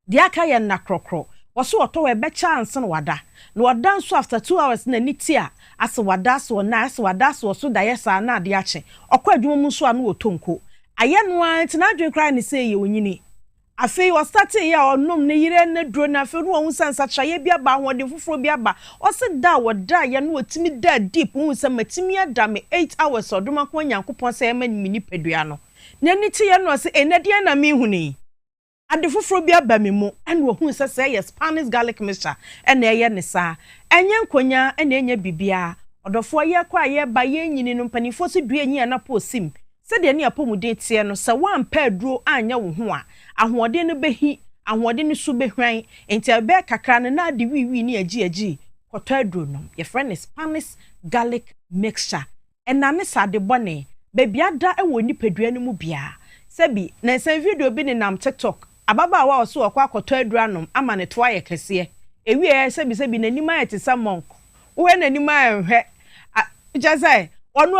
dia ka ye na krokro wose oto we be chance no wada na wada so after 2 hours na niti a ase wada so na ase wada so da yesa na ade ache okọ adwuma mu so anu otonko aye no anti na adwe cry ne say ye onyini afei o start ya onom ne yire na duro na afei no hu sansa chaye bia ba hode fufuro bia ba o se da woda ye no otimi da deep hu se matimi ada me 8 hours odoma ko nyankopon se ema ni pedua no na ni ti ye no se enade na me hu ni ade fufuro bia ba me mu ene wo hu se ye Spanish garlic mixture ene ye ne sa enye nkonya ene enye bibia odofo ye kwa ye ba ye nyini no mpanifo se dua nyi na po sim se de ne apomuden tie no se wan pa aduro anya wo ho a ahode no behi ahode no so behwan enti ebe kakra no na de wiwi ni agi koto aduro no ye friend Spanish garlic mixture enane sade bone bebia da ewo nipadua no mu bia sebi na sen video bi ni nam TikTok ababa wa so akwa koto aduro anom ama ne to aye kese ewie sebi nanima yete samon wo nanima ehwe jaza onu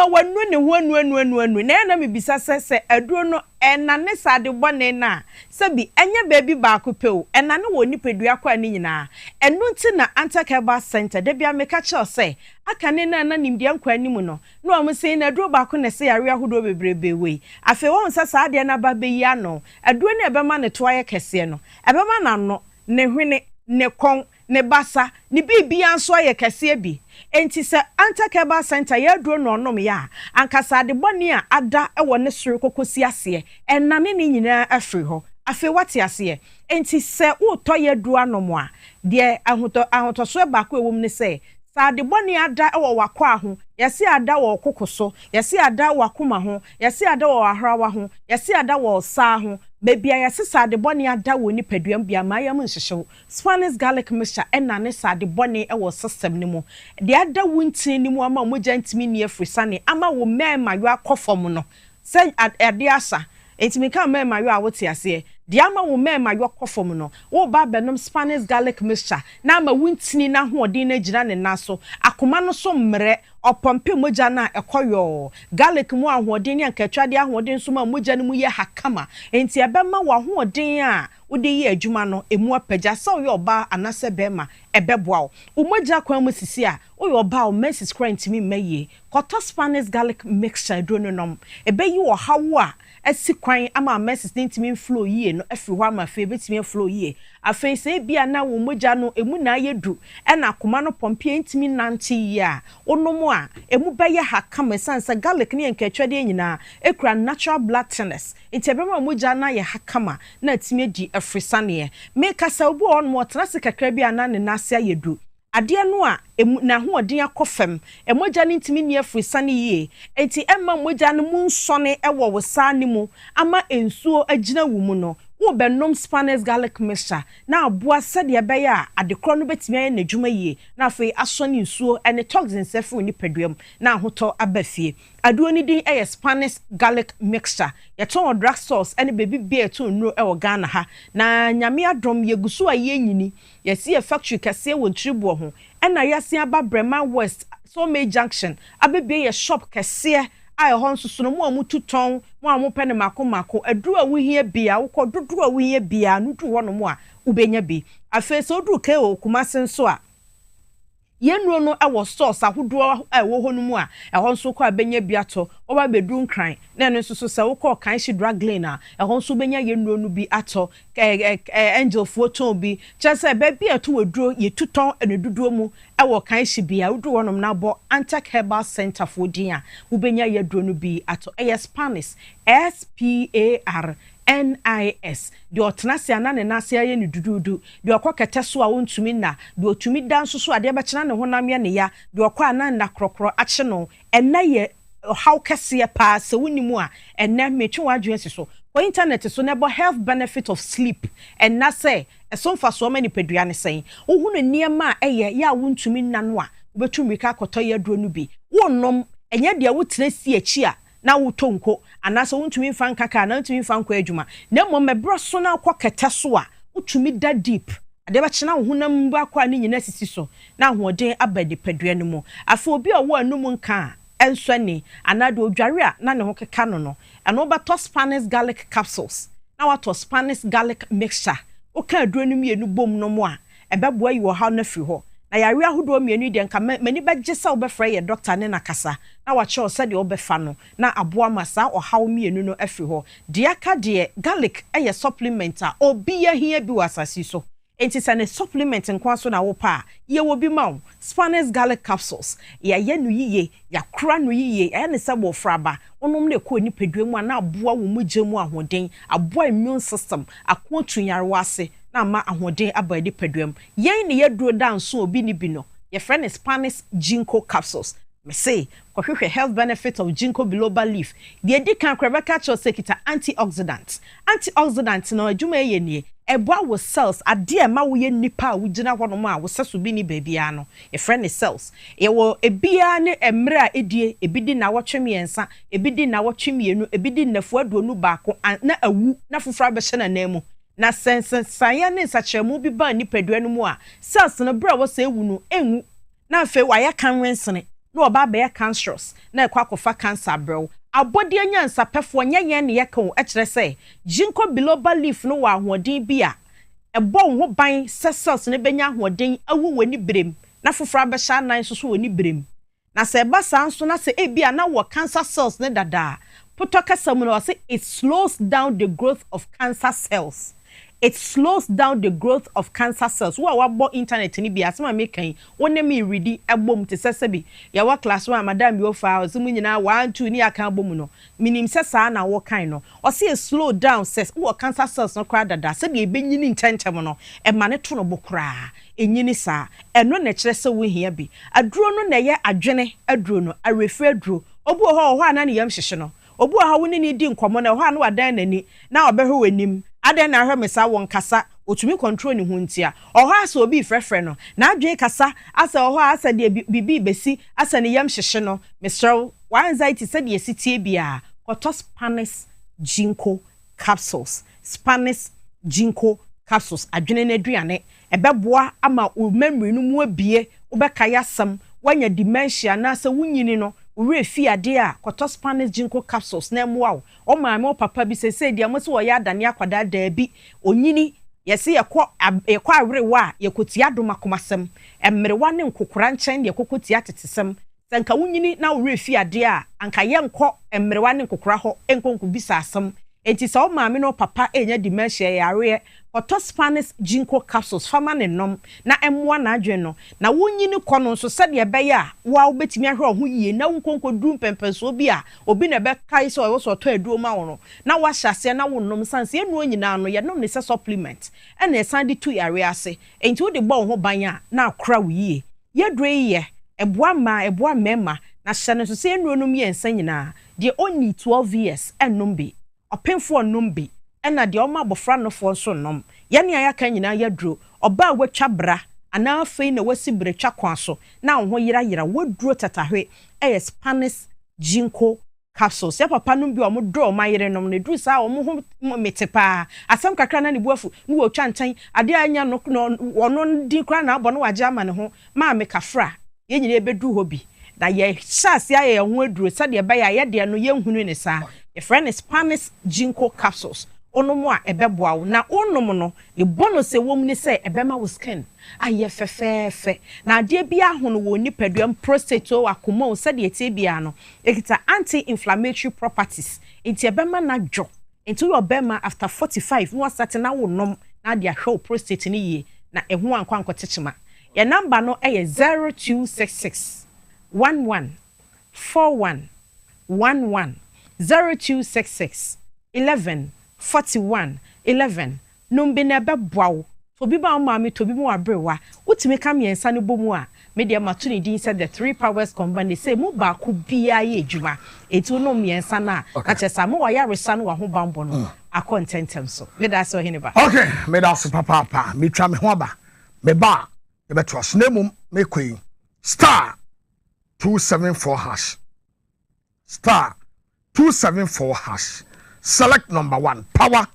ne ho anu na me bisa sese aduro no enane sade bone na sebi enye baby baako pew enane wo nipadua kwa ni nyina enu nti na Anti-Cable Center de bia meka che se akane na nimdia nkwa nimu no na o mse na aduro baako na se yare ahodo bebrebe we afi won sasa ade na ba beyi ano aduro ne ebema ne to aye kese no ebema na no ne hwene ne kon ne basa ne bibia nso aye kese bi enti se Anti-Cable Center ya duro no nom ya ankasa de bone a ada ewo ne soro kokosi ase enane ni nyina afri ho afi wate ase enti se uto ya duro anom a de ahoto ba ko ewom ne se sa de bone ada ewo wakwa ho yesi ada wo kokoso yesi ada wakoma ho yesi ada wo ahrawa ho yesi ada wo sa ho bebia yesi sa de bone ada wo ni paduam bia mayam nhihyew Spanish garlic mixture enane sa de bone ewo system ni mu de ada wuntin ni mu ama moja ntimi ni afrisane ama wo mema yo akofom no se ade asa entimi ka mema yo a wote ase di ama wo mema yokọ fom no wo ba benom Spanish garlic mixture na ama wuntini na hoɔden na gyina ne naso akoma no so mmere opompe moja na ekoyo garlic mu ahoɔden ne ankatwade ahoɔden so ma moja no mu ye hakama enti ebema wo ahoɔden a wode yi adwuma no emu apagya sa wo yoba anase bema ebeboa wo moja kwa mu sisi a wo yoba o Mrs. Crantimi maye kɔtɔ Spanish garlic mixture do no nom ebeyi wo hawo a esi kwan ama Mrs. Ntimi flow yie no afiri ho ama fe betimi flow yie afei se bia na wo moja no emu na yedu ɛna akoma no pompe ntimi nante yie a onom a emu bɛyɛ hakama sansa garlic ne nkatwade nyina ekura natural blood thinness nti ebema moja na yɛ hakama na atimi di afrisane me kasa obu on mo trase kakra bia na ne nase ayedu ade no a na hoɔden akɔfam emoja ne ntimi ne afrisane yie enti emma moja no mu nsɔne ɛwɔ wo saa ne mu ama ensuo agina wo mu no wo benom Spanish garlic mixture na aboa sɛde ɛbɛyɛ a adekoro no betimi ayɛ n'adwuma yie na afei asɔne nsuo ɛne toxins ɛfiri ni paduam na ahotɔ abafie aduo ni din ɛyɛ Spanish garlic mixture yɛtɔn drug stores ɛne baby beer to nnuro ɛwɔ Ghana ha na nyame adom yegusu a yɛnyini yɛsi yɛ factory kɛse wɔ Ntribo ho ɛna yɛsi aba Brema West Somay Junction abebe yɛ shop kɛse ai hon susu no mo amutu ton mo amupe ne mako aduru a wohia bia wokɔ doduru a wohia bia no du hɔ no mo a ubenya bi afi so duru ke o Kumasi nso a yenuro no ɛwɔ stores ahodoɔ ɛwɔ hɔ no mu a ɛhɔ nso kɔ abenya bi ato oba bedru nkran na no nso so sɛ wokɔ Kanshi drug lane a ɛhɔ nso benya yenuro no bi ato angel photo bi kyerɛ ba bi ato waduro yetuton eneduduo mu ɛwɔ Kanshi bia wodu hɔ no na bɔ Antek Herbal Center for din a wobenya yeduro no bi ato Spanish SPARNIS de otenase ana ne nase aye ne dududu de okokete so a wontumi na de otumi dan so so ade bɛkyena ne honam ye ne ya de okɔ ana na krokro akye no ɛna ye how kese pa se wonimu a ɛna metwe wadwe so for internet so na health benefit of sleep ɛna sɛ ɛsomfa so ma ni padua ne sɛn wo hu ne niema a ɛyɛ ya wontumi na no a wobɛtumi ka akɔtɔ ye aduro no bi wonnom ɛnya de a wotena si achi a na wutonko anasa wuntumi mfa nkaka na wuntumi mfa nkɔ adwuma na mmomebro so na akɔ kɛtɛ so a wutumi da deep ade ba kyena wo honam ba akɔ ani nyina sisi so na ahoɔden aba de padua no mu afa obi a wo anum nka ensɔne anado odware a na ne ho keka no ɛno ba to Spanish garlic capsules na wato Spanish garlic mixture o ka aduro no mienu bom no mo a ɛbɛboa yi wo ha na firi hɔ na yare ahodo mienu de nka mani bagye sa obɛfra ye doctor ne nakasa na wakyɛ sɛ de obɛfa no na aboa masa ɔhaw mienu no afiri hɔ de aka de garlic ɛyɛ supplement a obi yahia bi wasasi so enti sɛ ne supplement nkwa so na wo pa ye wo bi ma wo Spanish garlic capsules ya no yiye ya kra no yiye ɛyɛ ne sɛ bo fraba onom ne kɔ ni pedua mu na aboa wo mu gye mu ahoden aboa immune system akotu yarwa ase na ma ahoden abadi paduam yen ne yeduro danso obi ni bi no ye friend Spanish ginkgo capsules me say kohwehwe health benefit of ginkgo biloba leaf de edi kan krabeka cho sekita antioxidants no adwuma ye nie eboa wo cells ade ma wo ye nipa a wo gina hɔ no ma wo seso bi ni baabia no ye friend cells ye wo ebia ne emre a edie ebidi na wo twemiensa ebidi na wo twemienu ebidi na fu aduonu baako na awu na foforo abɛhyɛ na namu na sense sanya ne sakyeremu bi ba nipadua no mu a cells no bra wo sɛ ewu no enwu na afei wayɛ kan wensene na oba be cancerous na ekwa kofa cancer brew abodi anyansa pefo nyenyen ne yeka wo ekere se ginkgo biloba leaf no wa ahoden bi a ebo ho ban cells ne benya ahoden awu wani brem na foforo abɛhya nan so wani brem na se ba sanso na se ebia na wo cancer cells ne dada putoka samuno say it slows down the growth of cancer cells. It slows down the growth of cancer cells. Wa bo internet ni bi asema mekan wona me ready ebom te sese bi ya wa class 1 madam bi ofa ozimu nyina 1 2 ni aka bom no minim sesa na wo kan no o say slow down cells wo cancer cells no kra dada se bi ebenyini ntentem no e ma ne to no bokra enyini sa eno na kire se wo hia bi aduro no na ye adwene aduro no arefi aduro obu ho ana ne yam hyehye no obu ha wo ni di nkomo na ho ana wadan nani na obehwe wanim aden na hwe mesa won kasa otumi control ni huntia oho asa obi frefre no na adwen kasa asa oho asa de bibi besi asa ne yam hyehye no mesrew anxiety said ye sitie bia koto Spanish ginkgo capsules Spanish Ginkgo capsules adwene na aduane ebeboa ama o memory no mu abie obeka yasam wanya dementia na se wunyini no we fi ade a koto Spanish Ginkgo capsules na emwa o maame o papa bi se dia mo se wo ya adane akwada da bi onyini yesi yekọ awerewa yekotia doma komasem emmerewa ne nkokora nchen de kokotia tetesem sanka wunyini na we fi ade a anka yenko emmerewa ne nkokora ho enkonku bisa asem enti sa o maame no papa enya dementia yare koto Spanish Ginkgo capsules fama ne nom na emwa na adwe no na wunyini kono so sade ebe a wa obetimi ahwe ho yie na wonkonko drum pempenso bi a obi na be kai so so to aduo ma wo no na wa hyase na wonnom sanse enu nyina no ye nom ne se supplement ena esan de tu yare ase enti wo de bo ho ban a na akora wo yie ye dre ye eboa mema na hyane so se enu nom ye ensa nyina de only 12 years ennom bi opemfo onnom bi ena de oma bofra no fo so nom ye ne aya nyina ya duro oba watwa bra ana afei na wasi bretwa kwa so na ho yira woduro tatahwe Spanish Ginkgo capsules ya papa no bi o mo duro ma yire nom ne duru sa o mo ho metepa asam kakra na ne buafu no wo twa ntan ade anya no ono di kra na abo no waje ama ne ho ma me kafra ye nyina ebedu ho bi na ye hyase aye ho aduro sa de ba ya de no ye nhunu ne sa ye friend Spanish Ginkgo capsules onomo a ebeboa wo na onom no le bonus ewom ni se ebema wo skin aye fefefe na ade bia ho no wo nipaduam prostate o akoma o se de etie bia no ekita anti-inflammatory properties enti ebema na dwo enti wo bema after 45 no start na wo nom na de ahwe prostate ni ye na eho anko ankotetema ye number no 0266 11 41 11 0266 11 41 11 numbe na beboawo obi ba maame to bi mu abrewa utimi kam yensa ne bomu a media matuni din said the three powers combined say mu ba ku bia ye adwuma etu no yensa na na chesa mo wa yaresa no wa ho bambo no akontentem so me da so Oheneba okay me da so papa me twa me ho aba me ba e beto so na mum me koi star 274 hash star 274 hash select number 1 power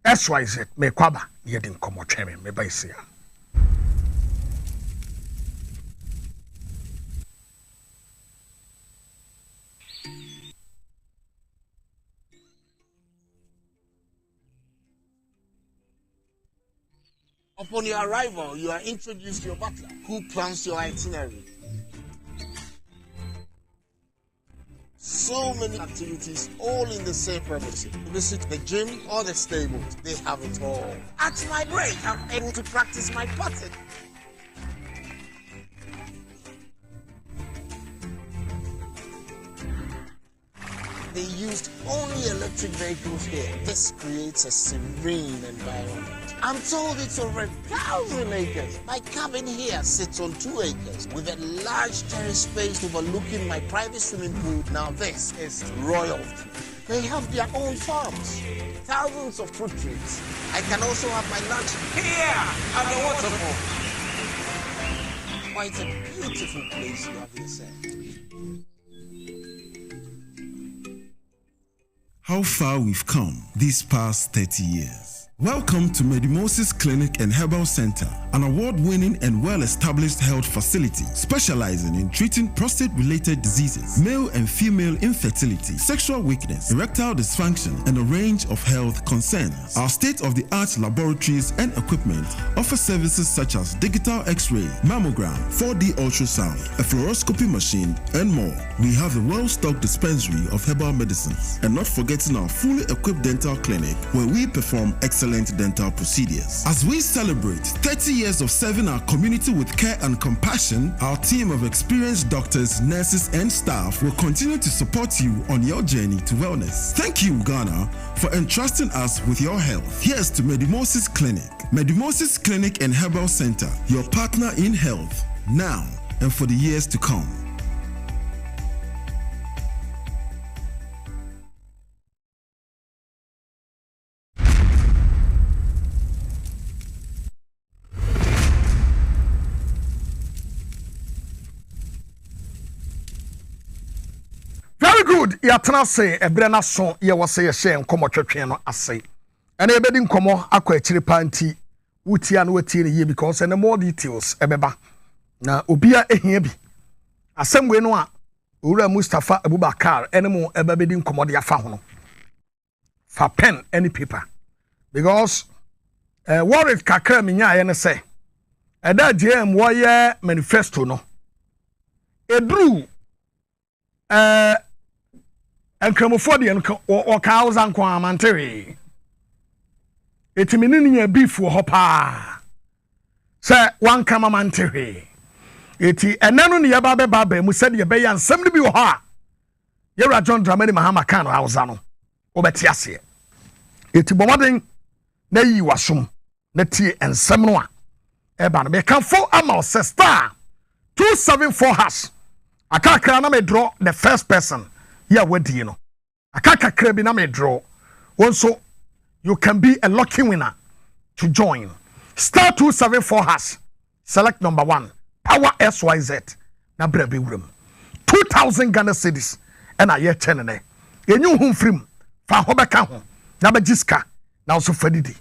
SYZ me kwaba yedin komo tweme me ba isia Upon your arrival, you are introduced to your butler, who plans your itinerary. So many activities, all in the same premises. Visit the gym or the stables, they have it all. At my break, I'm able to practice my putting. They used only electric vehicles here. This creates a serene environment. I'm told it's over 1,000 acres. My cabin here sits on 2 acres with a large terrace space overlooking my private swimming pool. Now this is royalty. They have their own farms, thousands of fruit trees. I can also have my lunch here at the waterfall. Quite a beautiful place you have yourself. How far we've come these past 30 years. Welcome to Medimosis Clinic and Herbal Center, an award-winning and well-established health facility specializing in treating prostate-related diseases, male and female infertility, sexual weakness, erectile dysfunction, and a range of health concerns. Our state-of-the-art laboratories and equipment offer services such as digital X-ray, mammogram, 4D ultrasound, a fluoroscopy machine, and more. We have a well-stocked dispensary of herbal medicines, and not forgetting our fully equipped dental clinic where we perform excellent dental procedures. As we celebrate 30 years of serving our community with care and compassion, our team of experienced doctors, nurses, and staff will continue to support you on your journey to wellness. Thank you, Ghana, for entrusting us with your health. Here's to Medimosis Clinic. Medimosis Clinic and Herbal Center, your partner in health, now and for the years to come. Very good. Ya tena se ebre na so ye wo se ye hye nkomo twetwe no ase. And a bedding como aqua chili panty, Utia no tea ye because and more details ebeba. Na Ubia ehebi. Asem we no Ura Mustafa Abubakar enemo eba bedding commodia fahono. For pen any paper. Because Warren kakra minya ene say. Eda JM wire manifesto no. Edru enkramofo de o kaos anko amantere. Etimi ni nya beef wo hopa. Say one kama mantere. Eti enanu ne yeba be baba mu se de be ya nsem ne bi wo ha. Yewra John Dramani Mahama kan hausa no. Obeti ase. Eti bomoden na yi wasum na tie ensem no a. Eba no be kan fo ama se star 274#. Akakra na me draw the first person. Yeah, what do you know? Akakra bi na me draw. Also, you can be a lucky winner to join. Star 274#. Select number 1. Power SYZ. Na brebi room. 2,000 Ghana cedis. And I yet chenene. Yenyu hum frim. Fa hobeka ho. Na be jiska. Na also fadidi.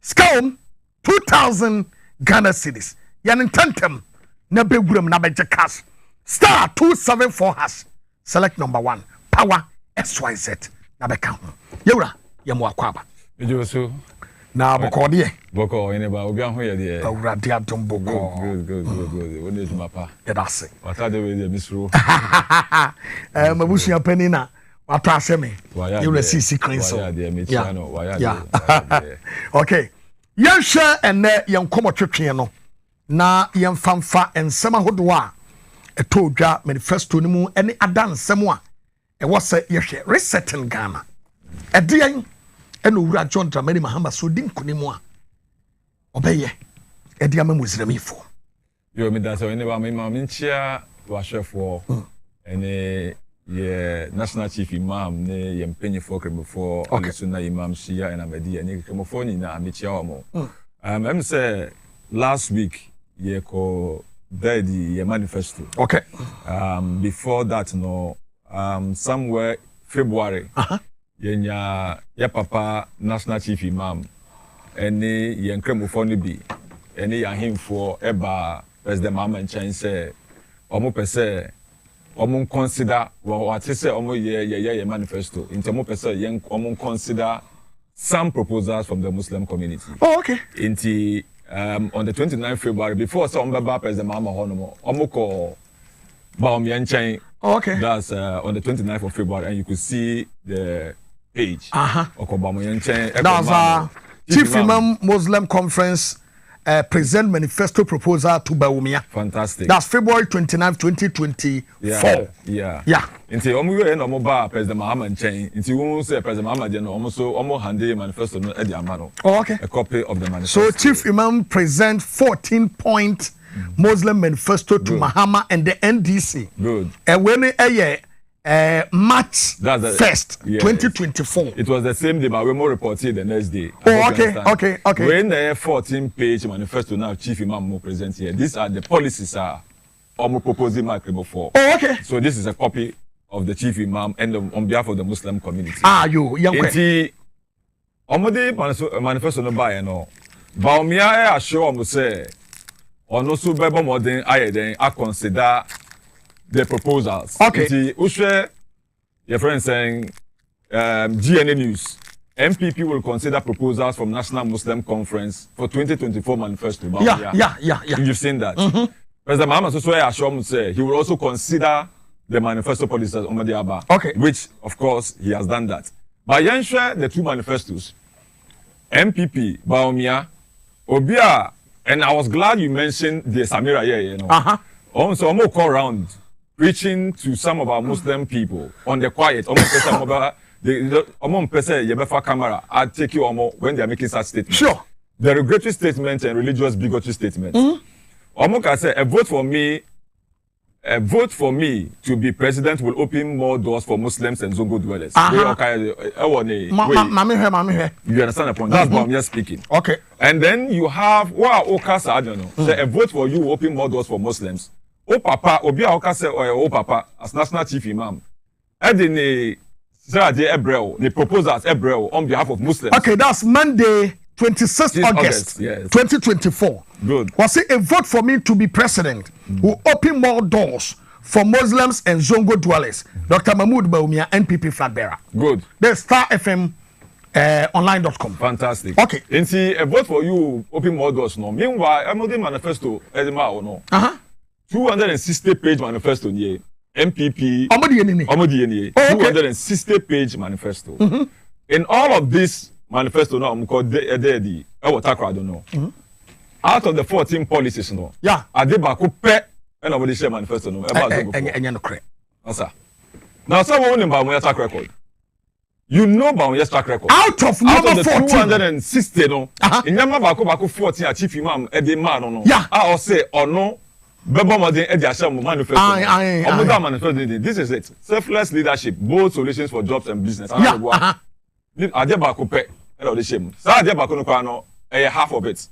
Skaum 2,000 Ghana cedis. Yan intentem. Na be room na be jekas. Star 274#. Select number 1. Power SYZ. Na be ka ho. Yewra yemo akwaba. Ejoso. Na boko de. Boko Oheneba obi an ho ye de. Awura de adom boko. Good. Woni ejuma pa. Ya dase. Wata de we de misro. Mabusu apani na wato aseme. Yewra sisi krinso. Waya de metia no. Waya de. Okay. Yehwe ene yenkomo twetwe no. Na yemfamfa ensema hodo a etodwa manifesto ni mu ene adansem a wose yehwe resetting Ghana. Edian ene owura John Dramani Mahama so din kunimu a obeye ediama muslimifo. Yo me da so Oheneba me ma minchia wa chefo ene ye national chief imam ne ye mpenyefo kremofo alisuna imam shia ena medi ene kremofo ni na amichia omo. Em say last week ye ko daddy ye manifesto. Okay. Before that no somewhere February. Yenya ya papa national chief imam ene ye nkremofo ni bi ene ya himfo eba president Mahama nchen say omo pese omo consider what say omo ye manifesto in omo pese ye omo consider some proposals from the Muslim community. Oh, okay. Inti on the 29th February before some baba president Mahama honomo omo ko Boamah nchen. Oh, okay. That's on the 29th of February and you could see the page. That's Chief Imam Muslim Conference present manifesto proposal to Boamah. Fantastic. That's February 29th, 2024. Yeah. Inti omo no ba President Mahama nchen. Inti won say President Mahama je no omo hande manifesto no e di amano. Oh, okay. A copy of the manifesto. So Chief Imam present 14-point Muslim manifesto to Mahama and the NDC. Good. And when March 1st, 2024. It was the same day, but we more reported the next day. Oh, okay. When the 14-page manifesto now, Chief Imam will present here. These are the policies almost proposing my before. Oh, okay. So this is a copy of the Chief Imam and on behalf of the Muslim community. You young man. Omode manifesto no buy no. Boamah assure am say on also be modern ayeden I consider the proposals. Okay. Ushe, your friend saying, GNA News, MPP will consider proposals from National Muslim Conference for 2024 manifesto. Yeah. You've seen that. President Mahama also assured say he will also consider the manifesto policies on Madiaba. Okay. Which, of course, he has done that. But Yansha, the two manifestos, MPP, Boamah, Obia, and I was glad you mentioned the Samira here, you know. Also, I'm going to call around preaching to some of our Muslim people on the quiet. Camera. I take you when they are making such statements. Sure. The regretful statement and religious bigotry statement. Can say a vote for me to be president will open more doors for Muslims and Zongo dwellers. You understand the point? That's Boamah speaking. Okay. And then you have I don't know. Say a vote for you will open more doors for Muslims. Oh papa, Obia Okase or oh papa as national chief imam. Edini Saturday Ebrel, the proposals Ebrel on behalf of Muslims. Okay, that's Monday, 26th August, yes. 2024. Good. Was it a vote for me to be president will open more doors for Muslims and Zongo dwellers? Dr. Mahmoud Baumia, NPP flag bearer. Good. The Star FM online.com. Fantastic. Okay. And see, a vote for you open more doors no. Meanwhile, I'm the manifesto, Edema or no. 260-page manifesto, yeah. MPP. Omodi 260-page manifesto. In all of this manifesto, no, I'm called the I don't know. Out of the 14 policies, no. Yeah. Adebaku pe and nobody share manifesto, no. Now, someone about my track record. You know about your track record. Out of the 14. 260, no. In your baku 14, a chief imam, Edema, no. Yeah. I say, or no. Manifesto. This is it. Selfless leadership, bold solutions for jobs and business. Yeah. Adebaku pe and all the shame. So Adebaku no half of it.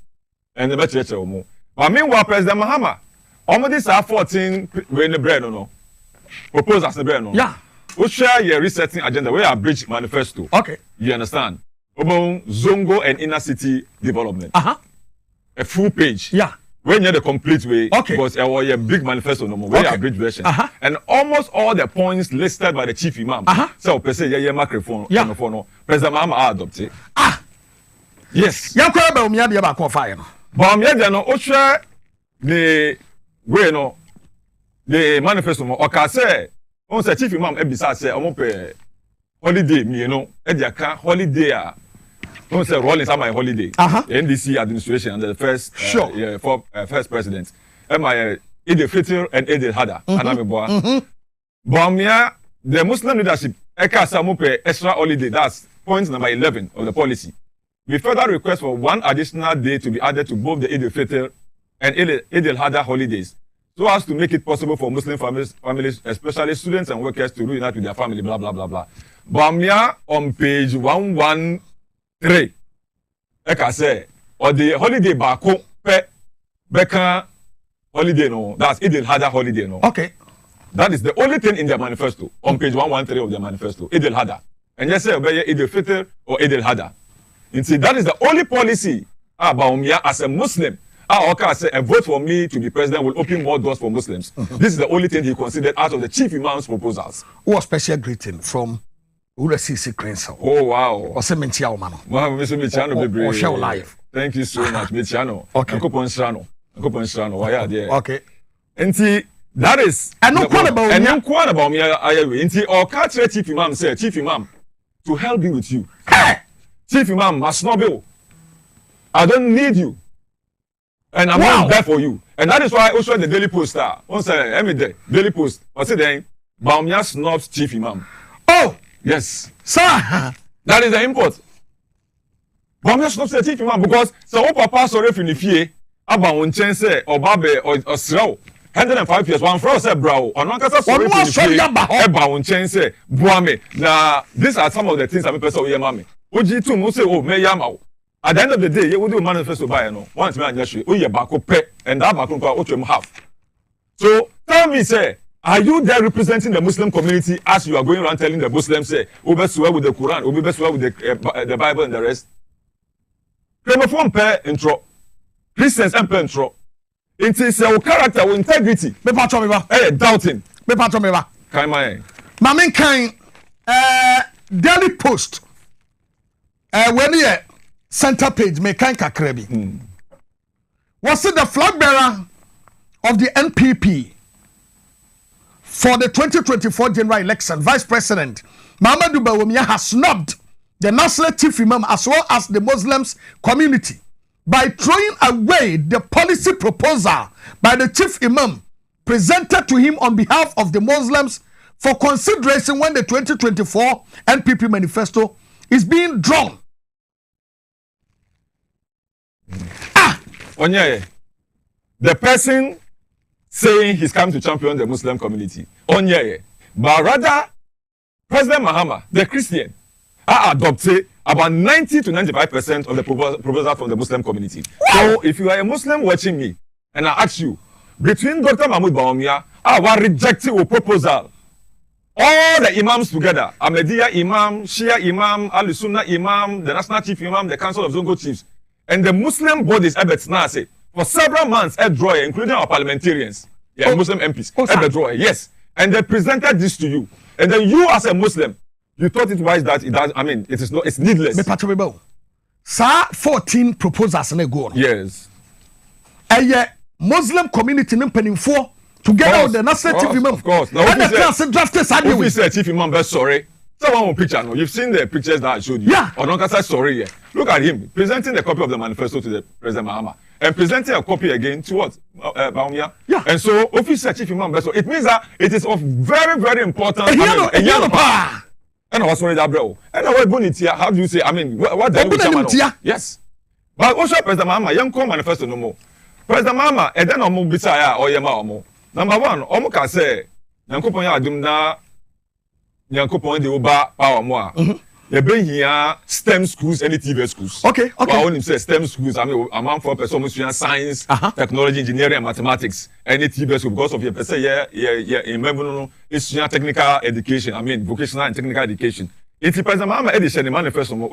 And the better more. But meanwhile, President Mahama, almost 14 when the bread no. Propose as the bread no. Yeah. We share your resetting agenda. We are bridge manifesto. Okay. You understand? About Zongo and inner city development. A full page. Yeah. When you're the complete way, okay. Because it was a big manifesto no more. We are bridge version. And almost all the points listed by the chief imam. So, per se, yeah, microphone. Yeah. President Mahama adopted. Yes. Yeah, kwa ba umia de ba ko fire no. Ba umia de no o hwe the way no the manifesto mo o ka say on say chief imam ebisa say o mo pe holiday mi no e dia ka holiday a on say rolling some my holiday. The NDC administration and the first first president. My Eid al-Fitr and Eid al-Adha anameboa. Ba umia the Muslim leadership e ka say mo pe extra holiday. That's point number 11 of the policy. We further request for one additional day to be added to both the Eid al-Fitr and Eid al-Adha holidays, so as to make it possible for Muslim families, especially students and workers, to reunite with their family, blah, blah, blah, blah. Bamia on page 113, Eka say, or the holiday bako pe beka holiday no, that's Eid al-Adha holiday no. Okay. That is the only thing in their manifesto, on page 113 of their manifesto, Eid al-Adha. And yes, say, Eid al-Fitr or Eid al-Adha. And see, that is the only policy about me as a Muslim. I say a vote for me to be president will open more doors for Muslims. This is the only thing he considered out of the chief imam's proposals. What special greeting from Urasisi Crenshaw. Oh wow. Or Sementia Mano. Wow, Mr. Michano, or show live. Thank you so much, Michano. Okay. Why are there? Okay. And see, that is. And no quite about me. And no quite about me. And see, or culture chief imam say, chief imam, to help me with you. Chief Imam must not be. I don't need you. And I'm not there for you. And that is why I also the Daily Post star. Once every day, Daily Post. What's it then? Baumia snubs Chief Imam. Oh! Yes. Sir! That is the import. Baumia snubs the Chief Imam because so papa sorry for the fear about one chance or babe or slow. 105 years, one for said bro, or not as sorry for the fear about one chance, Buame. Now, these are some of the things I'm a person with your mommy. Oji tu mo say oh me yama. At the end of the day, you will do manifesto by no. Once me anya hwe, o ye bako pe and that bako kwa otwem half. So tell me say, are you there representing the Muslim community as you are going around telling the Muslims say, "Obe swear with the Quran, obe swear with the Bible and the rest"? Clemophone pe intro. Christians and pe intro. It is your character with integrity. Me patcho me ba. Doubting. Me patcho me ba. Kai mai. Mamen kan Daily Post. When you center page, me kan kakra bi. Was it the flag bearer of the NPP for the 2024 general election, Vice President Oheneba Boamah Bennie has snubbed the national chief imam as well as the Muslims community by throwing away the policy proposal by the chief imam presented to him on behalf of the Muslims for consideration when the 2024 NPP manifesto is being drawn. Onye, the person saying he's come to champion the Muslim community. Onye, but rather President Mahama, the Christian, adopted about 90 to 95% of the proposal from the Muslim community. So if you are a Muslim watching me, and I ask you, between Dr. Mahmoud Baumia, our rejecting a proposal all the imams together, Ahmadiyya Imam, Shia Imam, Al Sunnah Imam, the National Chief Imam, the Council of Zongo Chiefs, and the Muslim bodies, say, for several months, including our parliamentarians, Muslim MPs, yes. And they presented this to you. And then you, as a Muslim, you thought it wise that it does, it's needless. Sir, 14 proposals and go on. Yes. Muslim community for together with the National Chief Imam. Of course. Now, and the class justice anyway. If you say Chief Imam, best sorry. Someone picture no. You've seen the pictures that I showed you. Yeah. Or not say sorry. Yeah. Look at him presenting the copy of the manifesto to the President Mahama and presenting a copy again to what? Boamah. Yeah. And so, if you say Chief Imam, best it means that it is of very, very important. And I was worried that bro. And I was here. How do you say? What the yes. But also President Mahama, young come manifesto no more. President Mahama, and then omo bisaya or yema omo. Number one, omo can say, Yankopon ya adum na Yankopon de oba power mo a. Ye bring here STEM schools and TV schools. Okay. Well, when you say STEM schools, among for person who science, technology, engineering, and mathematics. Any TV school because of your person, it's technical education. Vocational and technical education. It's President Mahama edition the manifesto mo.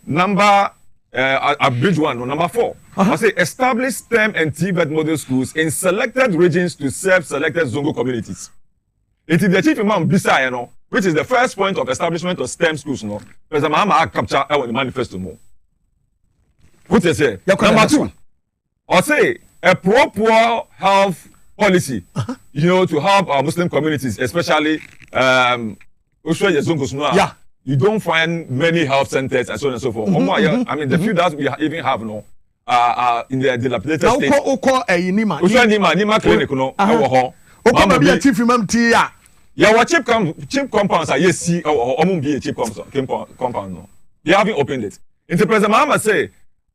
Number a bridge one or number 4. I say establish STEM and TVET model schools in selected regions to serve selected Zongo communities. It is the Chief Imam Bisa, which is the first point of establishment of STEM schools. President Mahama capture the manifesto. What you say? Number 2, I say a pro-poor health policy, to help our Muslim communities, especially Zongos. Yeah. You don't find many health centers and so on and so forth. The few that we even have in the dilapidated state. Nima clinic Chief Imam Tia. Cheap compounds are yes see or be a cheap compound no. They haven't opened it. Into President Mahama say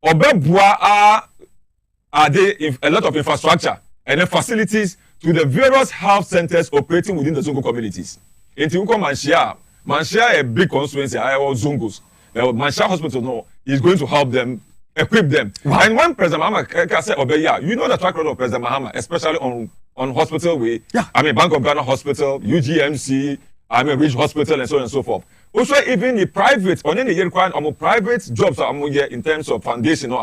Obebua are there a lot of infrastructure and then facilities to the various health centers operating within the Zongo communities. Into Manshia a big constituency, Zongos. Manshia Hospital is going to help them, equip them. Wow. And when President Mahama said, you know the track record of President Mahama, especially on hospital way. Yeah. Bank of Ghana Hospital, UGMC, Ridge Hospital, and so on and so forth. Also, even the private, private jobs in terms of foundation.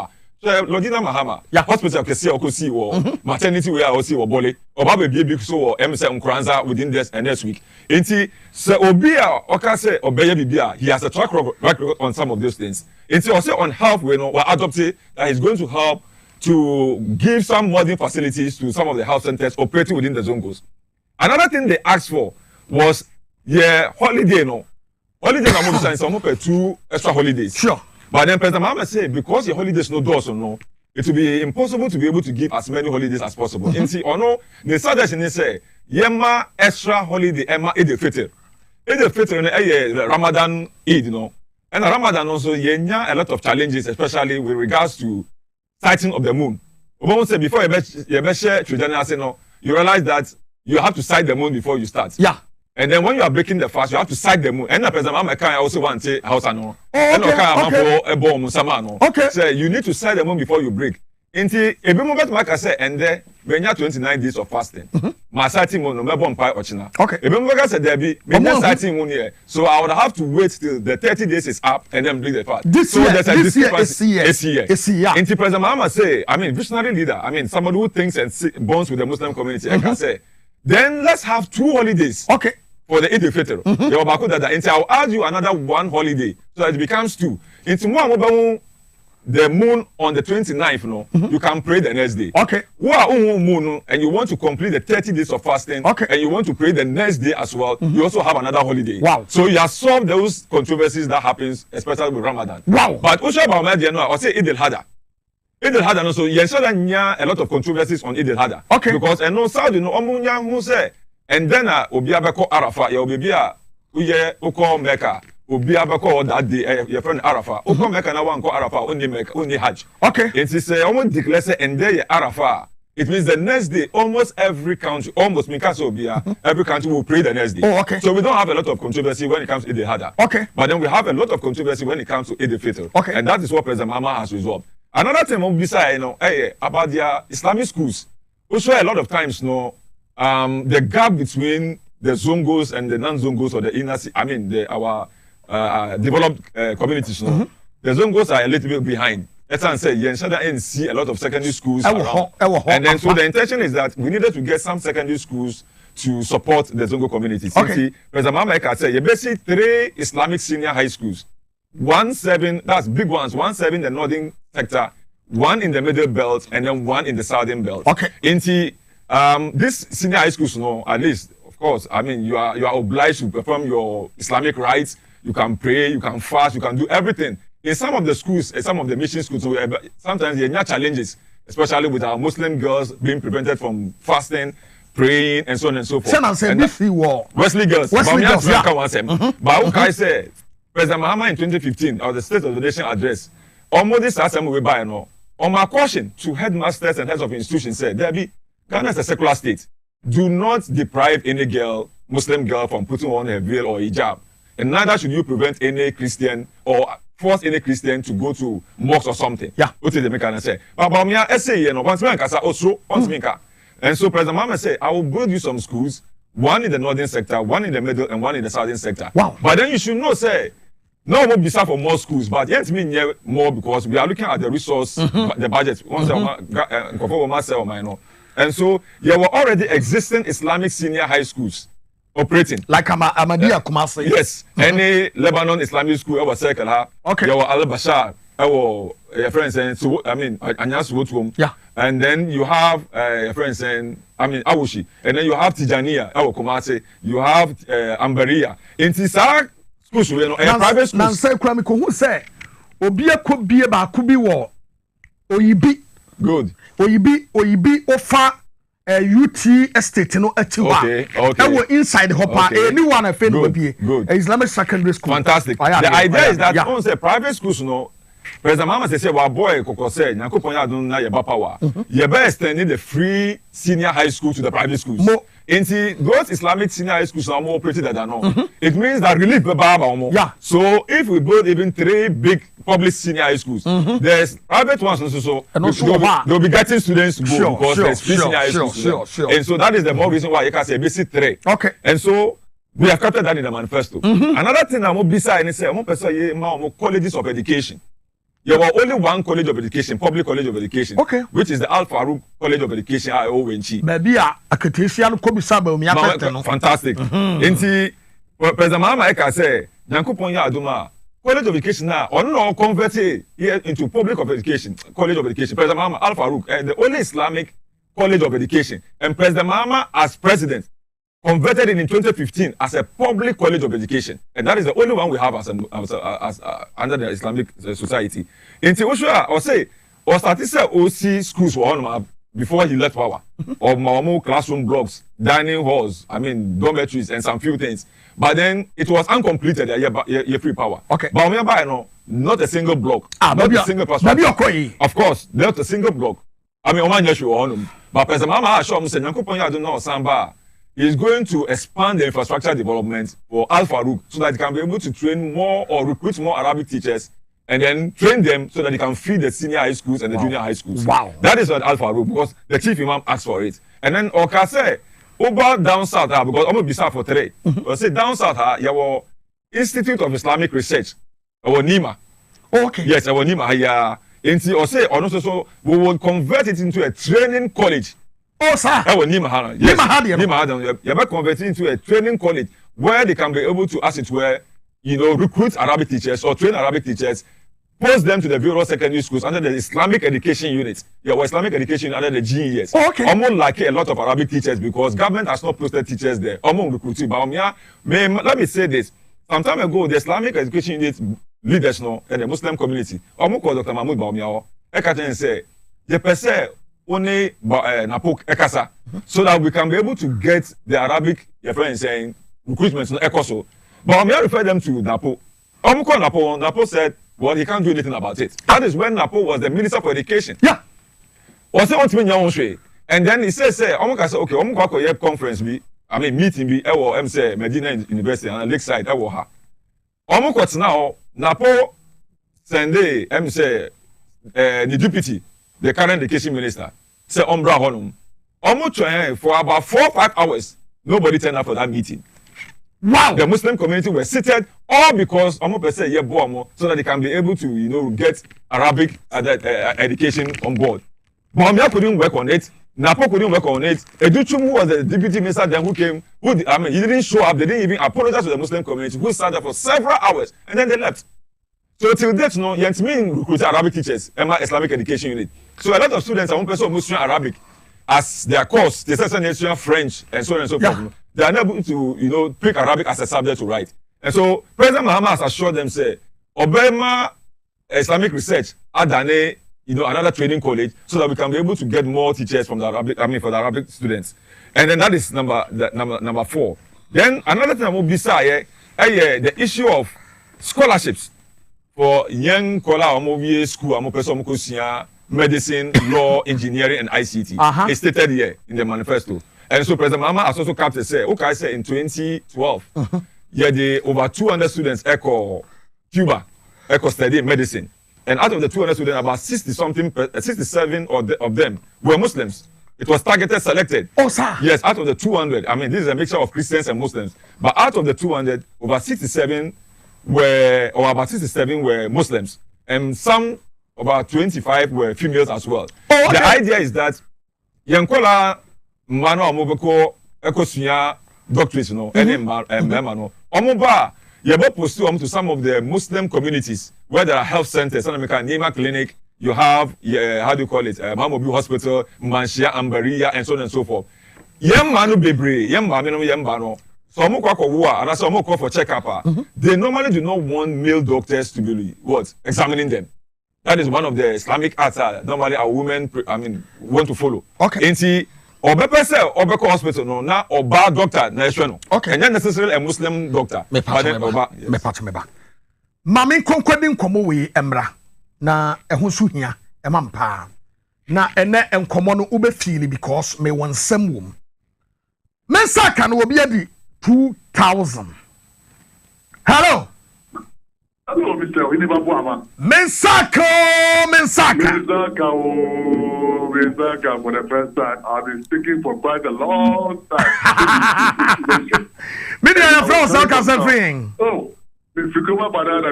So, Lodina Mahama, hospital can see or maternity we are see or bole, or baby so or MSM Nkranza within this and next week. Inti so Obia Okase Obeya Bibia, he has a track record on some of those things. Inti also on health we know adopted that he's going to help to give some modern facilities to some of the health centers operating within the Zongos. Another thing they asked for was holiday Holiday na some 2 extra holidays. Sure. But then President Mahama said, because your holidays no doors or it will be impossible to be able to give as many holidays as possible. And see, the suggestion say, yema extra holiday, Emma Eid al-Fitr. Eid al-Fitr, Ramadan Eid, And Ramadan also, a lot of challenges, especially with regards to sighting of the moon. Obama said, before you share children, you realize that you have to sight the moon before you start. Yeah. And then when you are breaking the fast, you have to sight the moon. And the President Mahama also want to say house and okay. So you need to sight the moon before you break. Until a moment like I said, and then when you have 29 days of fasting, my sighting moon no pie ochina. Okay. A moment I said there be sighting moon here. So I would have to wait till the 30 days is up and then break the fast. This year. Until President Mahama say, visionary leader, somebody who thinks and bonds with the Muslim community, I can say, then let's have 2 holidays. Okay. For the Eid al-Fitr. I'll add you another 1 holiday so that it becomes 2. Into more the moon on the 29th, you can pray the next day. Okay. Who are moon and you want to complete the 30 days of fasting, and you want to pray the next day as well, you also have another holiday. Wow. So you have solved those controversies that happens, especially with Ramadan. Wow. But also about I'll say Eid al-Adha. Eid al-Adha also, yes, a lot of controversies on Eid al-Adha. Okay. Because Saudi who say, and then obi abeko Arafah, ya obi bia uye uko Mecca, obi abeko that day your friend Arafah, uko Mecca na wan ko Arafah, only Mecca, only Hajj. Okay. It is almost declare say and then Arafah. It means the next day, almost every country, every country will pray the next day. Oh, okay. So we don't have a lot of controversy when it comes to Eid al-Adha. Okay. But then we have a lot of controversy when it comes to Eid al-Fitr. Okay. And that is what President Mahama has resolved. Another thing, about their Islamic schools. Also, a lot of times, the gap between the zongos and the non-zongos or the inner, our developed communities, the zongos are a little bit behind. Let's say you see a lot of secondary schools around. And then so the intention is that we needed to get some secondary schools to support the Zongo community. Okay. President Mameka said, you basically 3 Islamic senior high schools. 1-7, that's big ones, 1-7 in the northern sector, 1 in the middle belt, and then 1 in the southern belt. Okay. This senior high schools, at least, of course, you are obliged to perform your Islamic rites. You can pray, you can fast, you can do everything. In some of the schools, some of the mission schools, sometimes there are challenges, especially with our Muslim girls being prevented from fasting, praying, and so on and so forth. Wesley girls. But I say, President Mahama in 2015, or the State of the Nation address, almost this assembly we buy no. On my caution to headmasters and heads of institutions said, there be Ghana is a secular state. Do not deprive any girl, Muslim girl, from putting on a veil or hijab. And neither should you prevent any Christian or force any Christian to go to mosque or something. Yeah. What is the mechanism say? But me essay, once me kasa also, once me ka. And so President Mahama said, I will build you some schools, 1 in the northern sector, 1 in the middle, and 1 in the southern sector. Wow. But then you should know, say, no one will be for more schools, but yet me more because we are looking at the resource, the budget. And so there were already existing Islamic senior high schools operating. Like Ahmadiyya Kumasi. Yes. Any Lebanon Islamic school ever circle her. Okay. There were Al Bashar, your friends saying, so Anyas Wotum. Yeah. And then you have your friends saying, Awushi. And then you have Tijaniya, Kumasi. You have Ambariya. In Tisak schools, private schools. Nancy Kramiko, who say, Obia could be about Kubi war. Oyibi. Good. Oyibi offer UT estate no atiwa. Okay. That were inside the hopper. Okay. Anyone a fan will be good. Islamic secondary school. Fantastic. The idea is that on the private schools, President Mama say, "Well, boy, Koko said, Nyankopon don't know your power. You better extend the free senior high school to the private schools. Into those Islamic senior high schools are more operated than no. It means that relief the yeah. So if we build even 3 big public senior high schools, there's private ones also. They'll be getting students to go because there's free senior high schools. And so that is the more reason why you can say basic 3. Okay. And so we have captured that in the manifesto. Another thing I'm beside and say, I'm colleges of education. There were only 1 college of education, public college of education, okay, which is the Al Farouk College of Education, IONG. Maybe a Akatesian Kobisaba, fantastic. Inti President Mahama Eka say, Nyankopon ya aduma, College of Education now, or no converted here into public of education, College of Education. President Mahama Al Farouk, the only Islamic College of Education, and President Mahama as president converted it in 2015 as a public college of education, and that is the only one we have as under the Islamic society. In Tiwashua, or say, or started OC schools were on before he left power, or Mawamu classroom blocks, dining halls, dormitories, and some few things. But then it was uncompleted. Year free power. Okay. But not a single block, not a single person. Of course, not a single block. But President Mama Ashom said, "Nyankopon do not samba." Is going to expand the infrastructure development for Al Farouk so that it can be able to train more or recruit more Arabic teachers and then train them so that they can feed the senior high schools and the junior high schools. Wow. That is what Al Farouk, because the chief imam asked for it. And then Oka say, over down south, because I'm going to be for 3. I say down south, you have Institute of Islamic Research, our NIMA. Okay. Yes, our NIMA. Yeah. And so we will convert it into a training college. Oh, sir. Yes. You are converting into a training college where they can be able to, as it were, recruit Arabic teachers or train Arabic teachers, post them to the various secondary schools under the Islamic education unit. Islamic education under the GES. Oh, okay. Almost like a lot of Arabic teachers because government has not posted teachers there. Recruiting. But let me say this. Some time ago, the Islamic education unit leaders and the Muslim community, Dr. Mahmoud Baumia, Ekaten say, the person only Napok Ekasa, so that we can be able to get the Arabic, your friend saying, recruitment no Ekoso. But I'm here to refer them to Napo. Napo said, well, he can't do anything about it. That is when Napo was the Minister for Education. Yeah. And then he says, okay, I'm going to conference, meeting, Medina University and Lakeside, now, Napo sende, the deputy, the current education minister, say Umbra Honum. For about 4 or 5 hours, Nobody turned up for that meeting. Wow. The Muslim community were seated all because Omo Pese ye Boamah so that they can be able to, get Arabic education on board. Boamah couldn't work on it. Napo couldn't work on it. Educhum was the deputy minister then who came, he didn't show up. They didn't even apologize to the Muslim community who sat there for several hours and then they left. So till date, Yentmin recruited Arabic teachers, Islamic Education Unit. So a lot of students are Muslim Arabic as their course. They say French and so on and so forth. They are unable to, pick Arabic as a subject to write. And so President Mahama has assured them, say, Obama Islamic Research Adane, another training college, so that we can be able to get more teachers from the Arabic, for the Arabic students. And then that is number 4. Then another thing I will be saying, the issue of scholarships for young school, medicine, law, engineering, and ICT. It's stated here in the manifesto. And so President Mahama has also captured say in 2012, the over 200 students Cuba study medicine. And out of the 200 students, about 67 of them were Muslims. It was targeted, selected. Oh, sir. Yes, out of the 200. This is a mixture of Christians and Muslims. But out of the 200, about 67 were Muslims. And some, about 25 were females as well. Oh, okay. The idea is that Yankola Mano Omobeko Ekosunya doctrines, Omoba, Yabo pursue to some of the Muslim communities where there are health centers, Nima Clinic, you have, how do you call it, Mamobi Hospital, Manshia, Ambaria, and so on and so forth. Yemmanu Bebre, Yembano, so and as call for checkup, they normally do not want male doctors to be examining them. That is one of the Islamic arts normally our women want to follow. Okay. And Obeko hospital no na oba doctor na no. Okay. And not necessarily a Muslim doctor. Me patch me back. Mami konkwadi nkomo we emra na ehun so hia emampa. Na ene enkomo no ube feel because me won sam wom. Mensa kan obi adi 2000. Hello. Hello, Mr. Oheneba Boamah. Mensaka. Mensaka, for the first time. I've been speaking for quite a long time. Maybe I am from South Africa. Oh, if you come up with that,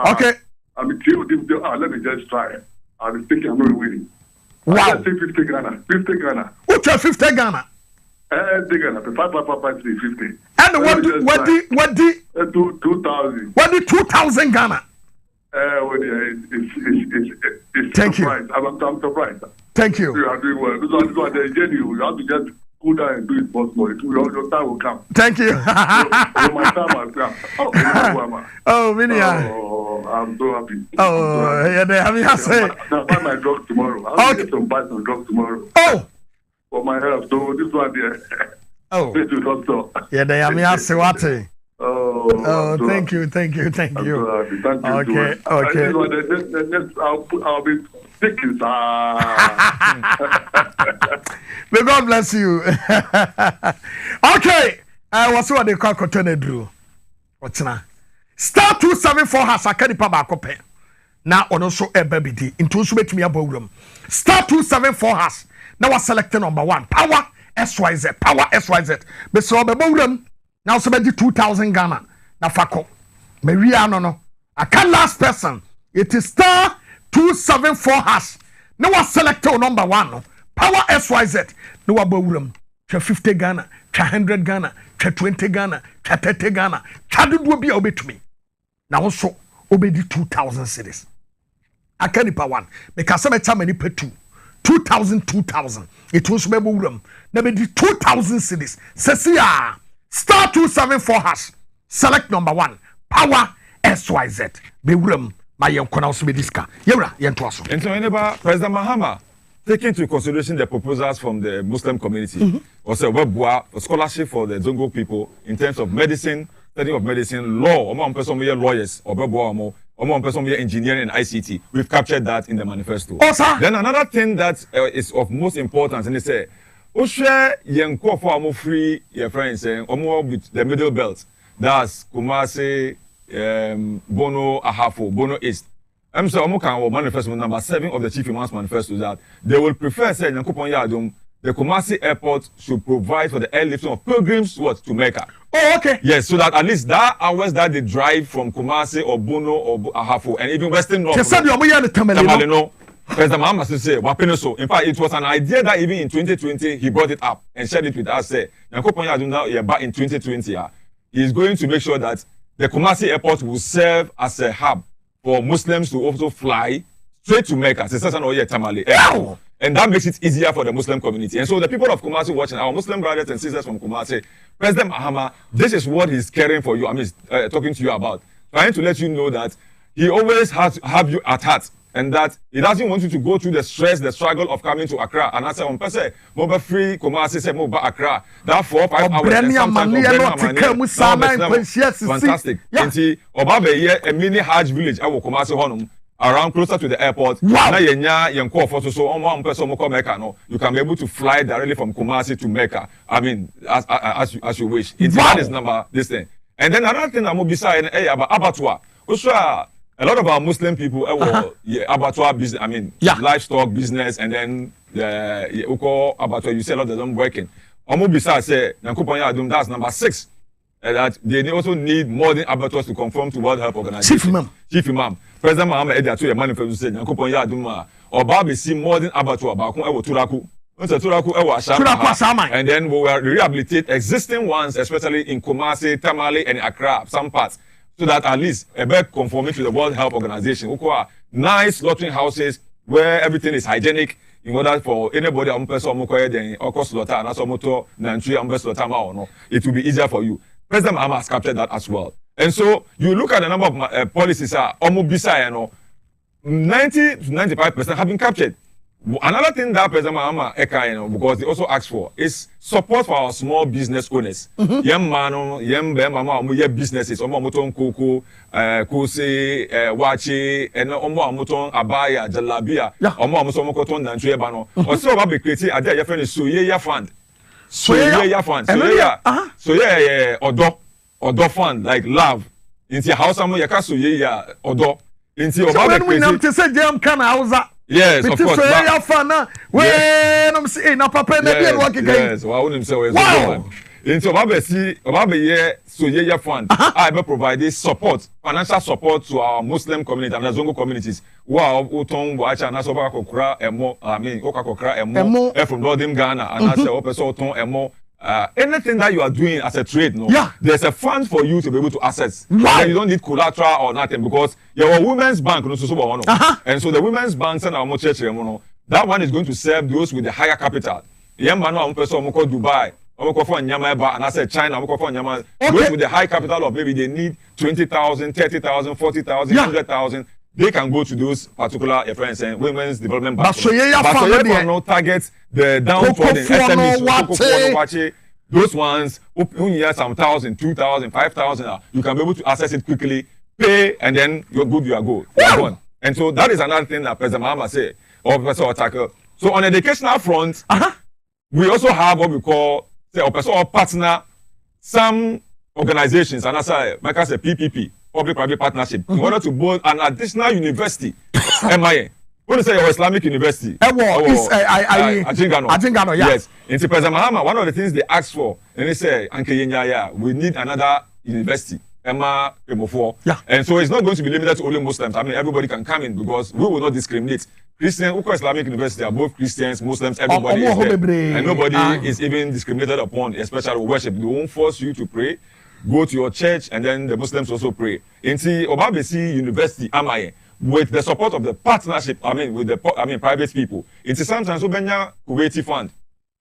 okay. Let me just try. I've been thinking I'm not winning. Wow. 50 Ghana. 50 Ghana. What's 50 Ghana? 50. And what the 2,000. What the 2,000 Ghana? It's Thank surprised. you. I'm surprised. Thank you. You are doing well. This one, you have to just cool down and do it possible. Your time will come. Thank you. So my time has come. Oh, Minia. Oh, I'm so happy. Oh, yeah, they have you say. I'll buy my drugs tomorrow. I'll get some buy some drugs tomorrow. Oh. For my health. So this one there. Oh. Yeah, they have me say what? Oh, thank you. Thank you. Okay. I'll be thinking. May God bless you. Okay. What's what they call Cotton Drew? What's now? Star 274 has a candy paba cope. Now on also a baby D into submit me a ballroom. Star 274 has now was selected number 1. Power SYZ. Power SYZ. But so the ballroom now somebody 2,000 Ghana. Now fako. Maria no. I can last person. It is star 274 has. Now was selected number 1. Power SYZ. No ballroom. 50 Ghana. 100 Ghana. 20 Ghana. 30 Ghana. Chadu will be obey to me. Now also obey the 2,000 cities. I can't pay 1 because some time many pay 2,000. It was maybe room. Now be the 2,000 cities. Sesia star 274 hash. Select number 1. Power SYZ. Be room. My young also be disca. Yera yentoaso. And so Oheneba, President Mahama taking into consideration the proposals from the Muslim community, also a scholarship for the Zongo people in terms of medicine, study of medicine, law, lawyers, or engineering and ICT. We've captured that in the manifesto. Oh, then another thing that is of most importance, and they say, Yenko for free, your friends, with the middle belt. That's Kumasi, Bono, Ahafo, Bono East. So manifesto number 7 of the Chief Imam's manifesto that they will prefer say Nyankopon Yadom the Kumasi airport should provide for the airlifting of pilgrims to Mecca. Oh, okay. Yes, so that at least that hours that they drive from Kumasi or Bono or Ahafo and even Western North. Tamale no. President Mahama say, "Wapene so." In fact, it was an idea that even in 2020 he brought it up and shared it with us. Say, "Nyankopon Aduna back in 2020, he is going to make sure that the Kumasi airport will serve as a hub for Muslims to also fly straight to Mecca." Tamale. And that makes it easier for the Muslim community. And so the people of Kumasi watching, our Muslim brothers and sisters from Kumasi, President Mahama, this is what he's caring for you. I mean, talking to you about, trying to let you know that he always has to have you at heart, and that he doesn't want you to go through the stress, the struggle of coming to Accra. And I said, on person, mobile free Kumasi, say mobile Accra. That 4 or 5 hours. Fantastic. Yeah. Obabe a mini Hajj village. I will Kumasi Honum. Around closer to the airport. Wow. You can be able to fly directly from Kumasi to Mecca. I mean, as you wish. That is number this thing. And then another thing I'm beside about abattoir. Also, a lot of our Muslim people abattoir business. I mean, livestock business, and then the abattoir. You see a lot of them working. Beside say, that's number 6. That they also need modern abattoirs to conform to World Health Organization. Chief Imam. President Mahama Edia to a manifesto said, "Nyankopon ya aduma or Babi see modern abattoir ba kun ewo Turaku. Once Turaku ewo Ashama. And then we will rehabilitate existing ones, especially in Kumasi, Tamale, and Accra, some parts, so that at least a bit conforming to the World Health Organization. Nice slaughtering houses where everything is hygienic. In order for anybody slaughter it will be easier for you." President Mahama has captured that as well. And so you look at the number of policies, 90 to 95% have been captured. Another thing that President Mahama because he also asked for is support for our small business owners. Young businesses, koko, kose, wachi, and abaya, jalabia, bano. Also, Babi created a day Soyeya fund. Soyeya fund. Odo fund, like love. Into house, Soyeya Odo. Into when we know to say jam can house. Yes, of course. Soyeya fund. When I'm saying, no papa, yes, well, I wouldn't say wow. Into Soyeya fund, I will provide support, financial support to our Muslim community and the Zongo communities. Wow, Utong, Wacha, and Asoba Kokra, Emo, I mean, Kokra, Emo, from Northern Ghana, and I say, Opesoton, Emo. Anything that you are doing as a trade, there's a fund for you to be able to access. Wow. You don't need collateral or nothing because you're a women's bank, and so the women's bank and our church, that one is going to serve those with the higher capital. Dubai, and I said China, those with the high capital of maybe they need 20,000, 30,000, 40,000, 100,000. They can go to those particular friends and women's development banks. But target the downtrodden SMEs. Those ones, some 1,000, 2,000, 5,000, you can be able to access it quickly, pay, and then you're good, you are good. Gone. And so that is another thing that President Mahama said, or Professor Otaka. So on the educational front, we also have what we call, say, or partner, some organizations, and that's why I say PPP. Public-private partnership in order to build an additional university. MIA. When you say your Islamic university, Ajingano, yes. In President Mahama, one of the things they asked for, and they say, we need another university. Emma Emo4. And so it's not going to be limited to only Muslims. I mean, everybody can come in because we will not discriminate. Christian, Islamic University are both Christians, Muslims, everybody is there. And nobody is even discriminated upon, especially worship. They won't force you to pray. Go to your church, and then the Muslims also pray. In Obabesi University, Amaye, with the support of the partnership, with the private people. It's sometimes Ubenya Kuwaiti fund,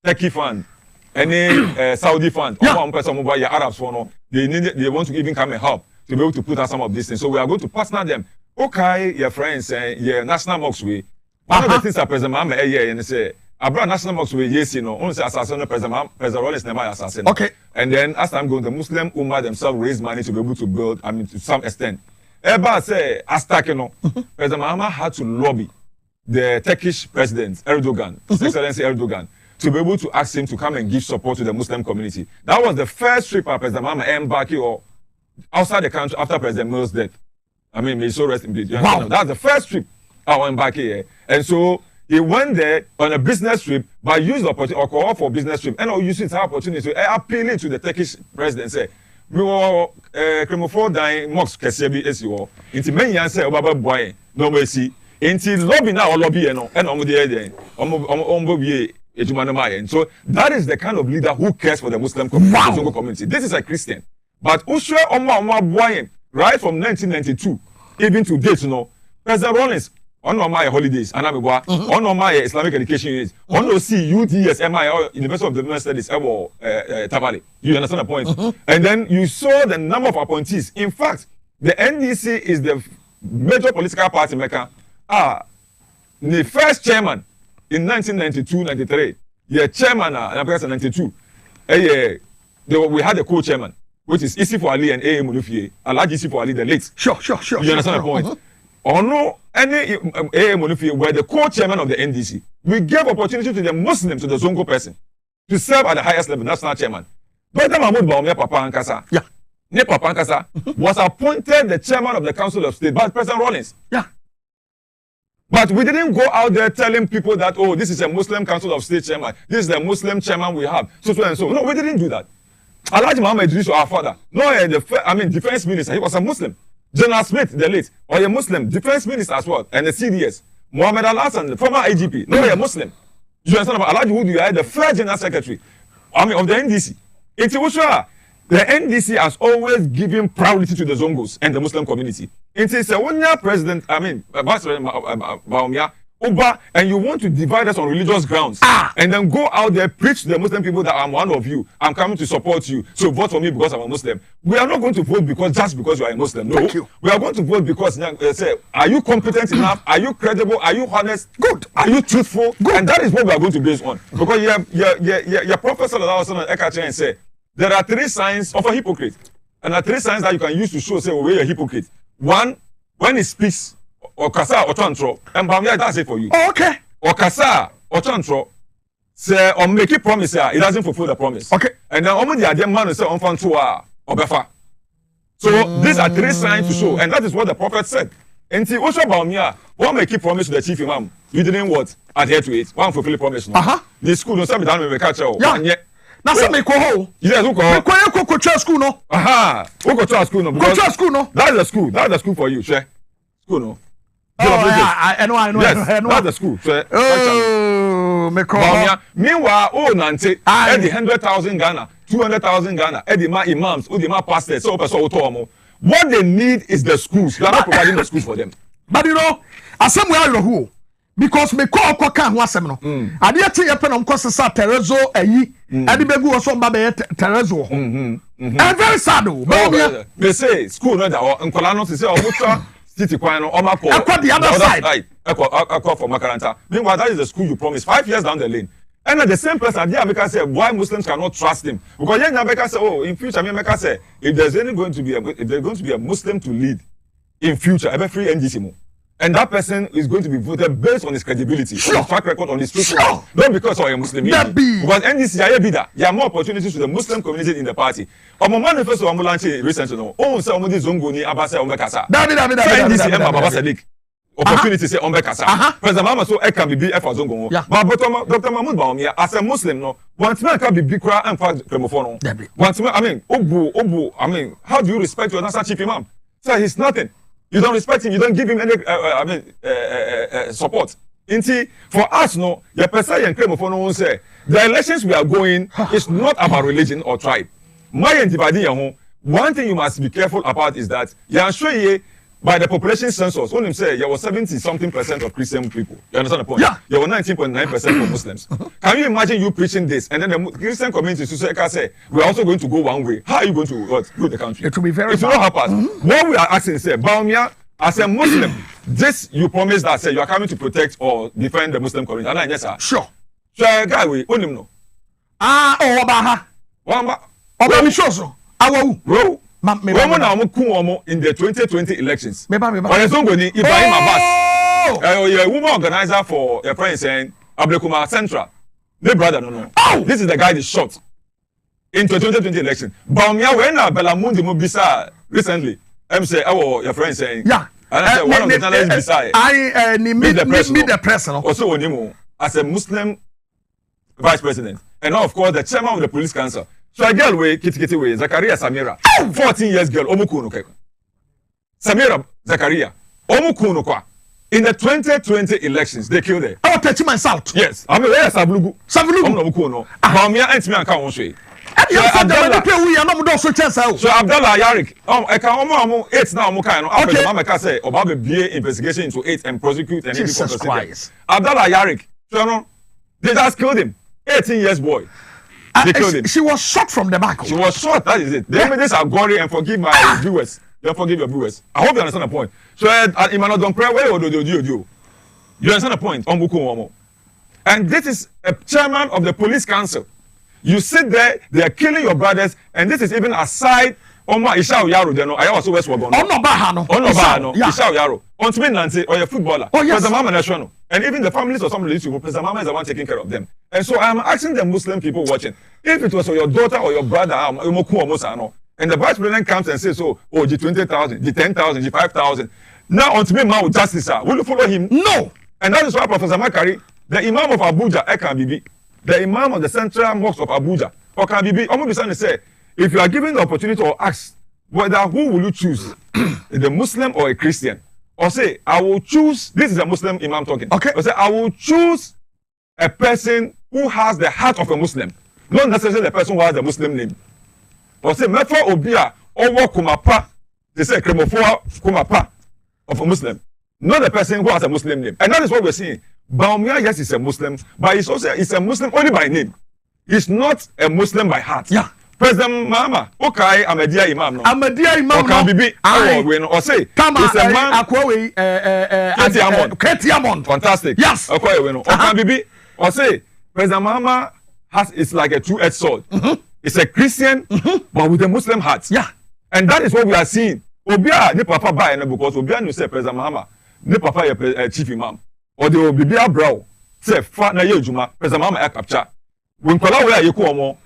Turkey fund, any Saudi fund, Arabs fund. They want to even come and help to be able to put out some of these things. So we are going to partner them. Okay, your friends, your national mosque way. One of the things that President Mahama and say. Abra national mosque we only say assassin President Rollins never assassin. Okay. And then as time going, the Muslim Ummah themselves raise money to be able to build, to some extent. Eba say President Mahama had to lobby the Turkish president, Erdogan, His Excellency Erdogan, to be able to ask him to come and give support to the Muslim community. That was the first trip President Mahama embarked or outside the country after President Mills' death. May so rest in peace. Wow. That's the first trip I went back here. And so He went there on a business trip, but used the opportunity or call for business trip, and or use it as opportunity to appealing to the Turkish president. Say, we were Kremofo dying mosque Kesebi SEO. Into many years, say, Baba Boy, no mercy. Into lobby now, lobby, and on the other, so that is the kind of leader who cares for the Muslim community. This is a Christian. But Usha Oma Boy, right from 1992, even to date, President Rollins, on my holidays, and on my Islamic education units, on see UTS, MI, University of the United Studies, Tabali. You understand the point? And then you saw the number of appointees. In fact, the NDC is the major political party maker. The first chairman in 1992-93, chairman in 92. We had a co-chairman, which is Isifo Ali and A.M. Munufie, Alhaji Isifo Ali, the late. Sure. You understand the point? Or no, any A.M. Munufie were the co-chairman of the NDC. We gave opportunity to the Muslims, to the Zongo person, to serve at the highest level, national chairman. President Mahmoud Bawumia Papa Ankasa, Papa Ankasa was appointed the chairman of the Council of State by President Rollins. But we didn't go out there telling people that, oh, this is a Muslim Council of State chairman. This is the Muslim chairman we have. So and so. No, we didn't do that. Alhaji Muhammad Idris, our father, defense minister, he was a Muslim. General Smith, the late, or a Muslim, defense minister as well, and the CDS. Muhammad Al-Hassan, the former IGP, no, a Muslim. You understand about Alhaji Hudu, the first general secretary, of the NDC. It's Ushua. The NDC has always given priority to the Zongos and the Muslim community. It is a one-year president, Bawumia, Uba, and you want to divide us on religious grounds, and then go out there, preach to the Muslim people that I'm one of you, I'm coming to support you, so vote for me because I'm a Muslim. We are not going to vote just because you are a Muslim. No, we are going to vote because say, are you competent enough? Are you credible? Are you honest? Good. Are you truthful? Good. And that is what we are going to base on. Because your Prophet Sallallahu Alaihi Wasallam say, there are 3 signs of a hypocrite. And there are 3 signs that you can use to show, say, we're a hypocrite. One, when he speaks, or kasa, or chantro, and Bawumia, that's it for you. Oh, okay. Or kasa, or chantro, say, or make a promise, he doesn't fulfill the promise. Okay. And then, the other man will say, or befa. So, these are 3 signs to show, and that is what the prophet said. And see, also Bawumia, one make a promise to the chief imam, you didn't what? Adhere to it. One fulfill the promise. No? The school, don't say, me down, we catch you. Yeah. Na say me ko ho. Yes, who ko. Me ko school no. Who go to school no? Go to school no. That's the school. That's the school for you, sure. School no. I know. Yes, that's the school, sure. Oh, me ko. Meanwhile, Nante, at the 100,000 Ghana, 200,000 Ghana, at the imams, the pastors, so omo. What they need is the schools. You are not providing the schools for them. But you know, as somewhere you who. Because me call kan ho asem no ade ate ye pe no mkose sa terezo ayi ade begu wo so mba be terezo ho and very sad o me say school no da nkola no say o mutua city kwan no o ma call the other side akwa for makaranta meanwhile that is the school you promised 5 years down the lane and the same person there make say why Muslims cannot trust him because yenya make say oh in future me make say if there's going to be a Muslim to lead in future ever free NDC mo. And that person is going to be voted based on his credibility, on his track record, on his truthfulness. Not because of a Muslim. Because NDC, there are more opportunities to the Muslim community in the party. Omo manifesto omo launch recently no. Oh, say omo di zongo ni abase omo kasa. NDC Baba Sadiq. Opportunity say omo kasa. President Mama so e can be for zongo. But Dr. Mahmoud Bawumia as a Muslim no, want man can be kra and for Kremofo no. Want man, I mean, obu, I mean, how do you respect your national chief imam? So he's nothing. You don't respect him. You don't give him any, support. For us, no, the person and Kremofo no say the elections we are going is not about religion or tribe. One thing you must be careful about is that by the population census, when him say there was 70-something% of Christian people. You understand the point? Yeah. There were 19.9% of Muslims. Can you imagine you preaching this and then the Christian community say we are also going to go one way? How are you going to go the country? It will be very. It will not happen. What we are asking is, Bawumia, as a Muslim, this you promise that say you are coming to protect or defend the Muslim community. And yes, sir. Sure. So guy we own him no. Obaha. Oba mi show so. Awu. Bro. Woman na omo in the 2020 elections. Meba. Onezongoni Ibrahim Abbas. A woman organizer for a friend saying Ablekuma Central. The brother no. Oh! This is the guy that shot in the 2020 election. Bawumia when Bella Mundi Mobisa recently. Say your friend saying And I said, one of the journalists beside. Meet the president. Also, Onimo, as a Muslim vice president. And now, of course, the chairman of the police council. So a girl way, kitty way, Zakaria Samira, 14 years girl, Omukuno. Samira Zakaria, Omukuno kwa. In the 2020 elections, they killed her. Oh, touch my salt. Yes. I mean, where's Sablugu? Sablugu. Omukuno. Bamia and me and Kaonshi. So Abdallah Yarik, I can 8 now, Mukano. Okay. Mama can say, about the BA investigation into 8 and prosecute and Jesus Christ. Abdallah Yarik, they just killed him. 18 years boy. They killed him. She was shot from the back. She was shot, that is it. The images are gory and forgive my viewers. You forgive your viewers. I hope you understand the point. So, Imano don't pray where you understand the point? And this is a chairman of the police council. You sit there, they are killing your brothers, and this is even aside Oma Ishao Yaro, they know. I also West Wagon. Bahano. Ishao Yaro. On to me, Nancy, or your footballer. Oh, yes. And even the families of some of these people, President Mama is the one taking care of them. And so I am asking the Muslim people watching, if it was your daughter or your brother, and the vice president comes and says, oh, the 20,000, the 10,000, the 5,000. Now, on to me, Mao Justice, will you follow him? No. And that is why Professor Makari, the Imam of Abuja, Ekan Bibi, the Imam of the Central Mosque of Abuja, Okan Bibi, Omo to say, if you are given the opportunity or ask whether who will you choose, the Muslim or a Christian, or say, I will choose, this is a Muslim Imam talking. Okay. Or say, I will choose a person who has the heart of a Muslim, not necessarily the person who has a Muslim name. Or say, Mefa Obia, Owo Kumapa, they say, Kremofoa Kumapa of a Muslim, not the person who has a Muslim name. And that is what we're seeing. Baumia, yes, is a Muslim, but he's also a Muslim only by name. He's not a Muslim by heart. Yeah. President Mama, okay, Ahmadiyya Imam no. Ahmadiyya Imam no. Bibi, or say, it's a man. Ketiamon. Fantastic. Yes. Okay, Okan Bibi, or say, President Mama it's like a two-edged sword. It's a Christian, but with a Muslim heart. Yeah. And that is what we are seeing. Obia, ne papa buy because Obia no say President Mahama, ne papa chief imam. Or the Obia bro, say fa na ye juma, President Mahama e capture. When kwala we ye ko omo,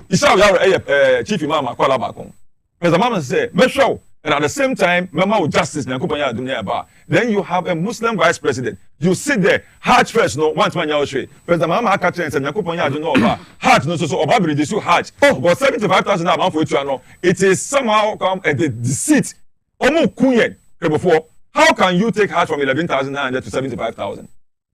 Isa ya chief imam akwala ba kon. President Mahama say, "Me show." And at the same time, Mama with justice na kupanya dunia ba. Then you have a Muslim vice president. You sit there, heart first, no, once man yawo shwe. President Mahama akache and say na kupanya dunia ba. Heart no so oba be reduce heart. Oh, but 75,000 na for you no. It is somehow come at the deceit. Omo kunyen before. How can you take heart from 11,900 to 75,000?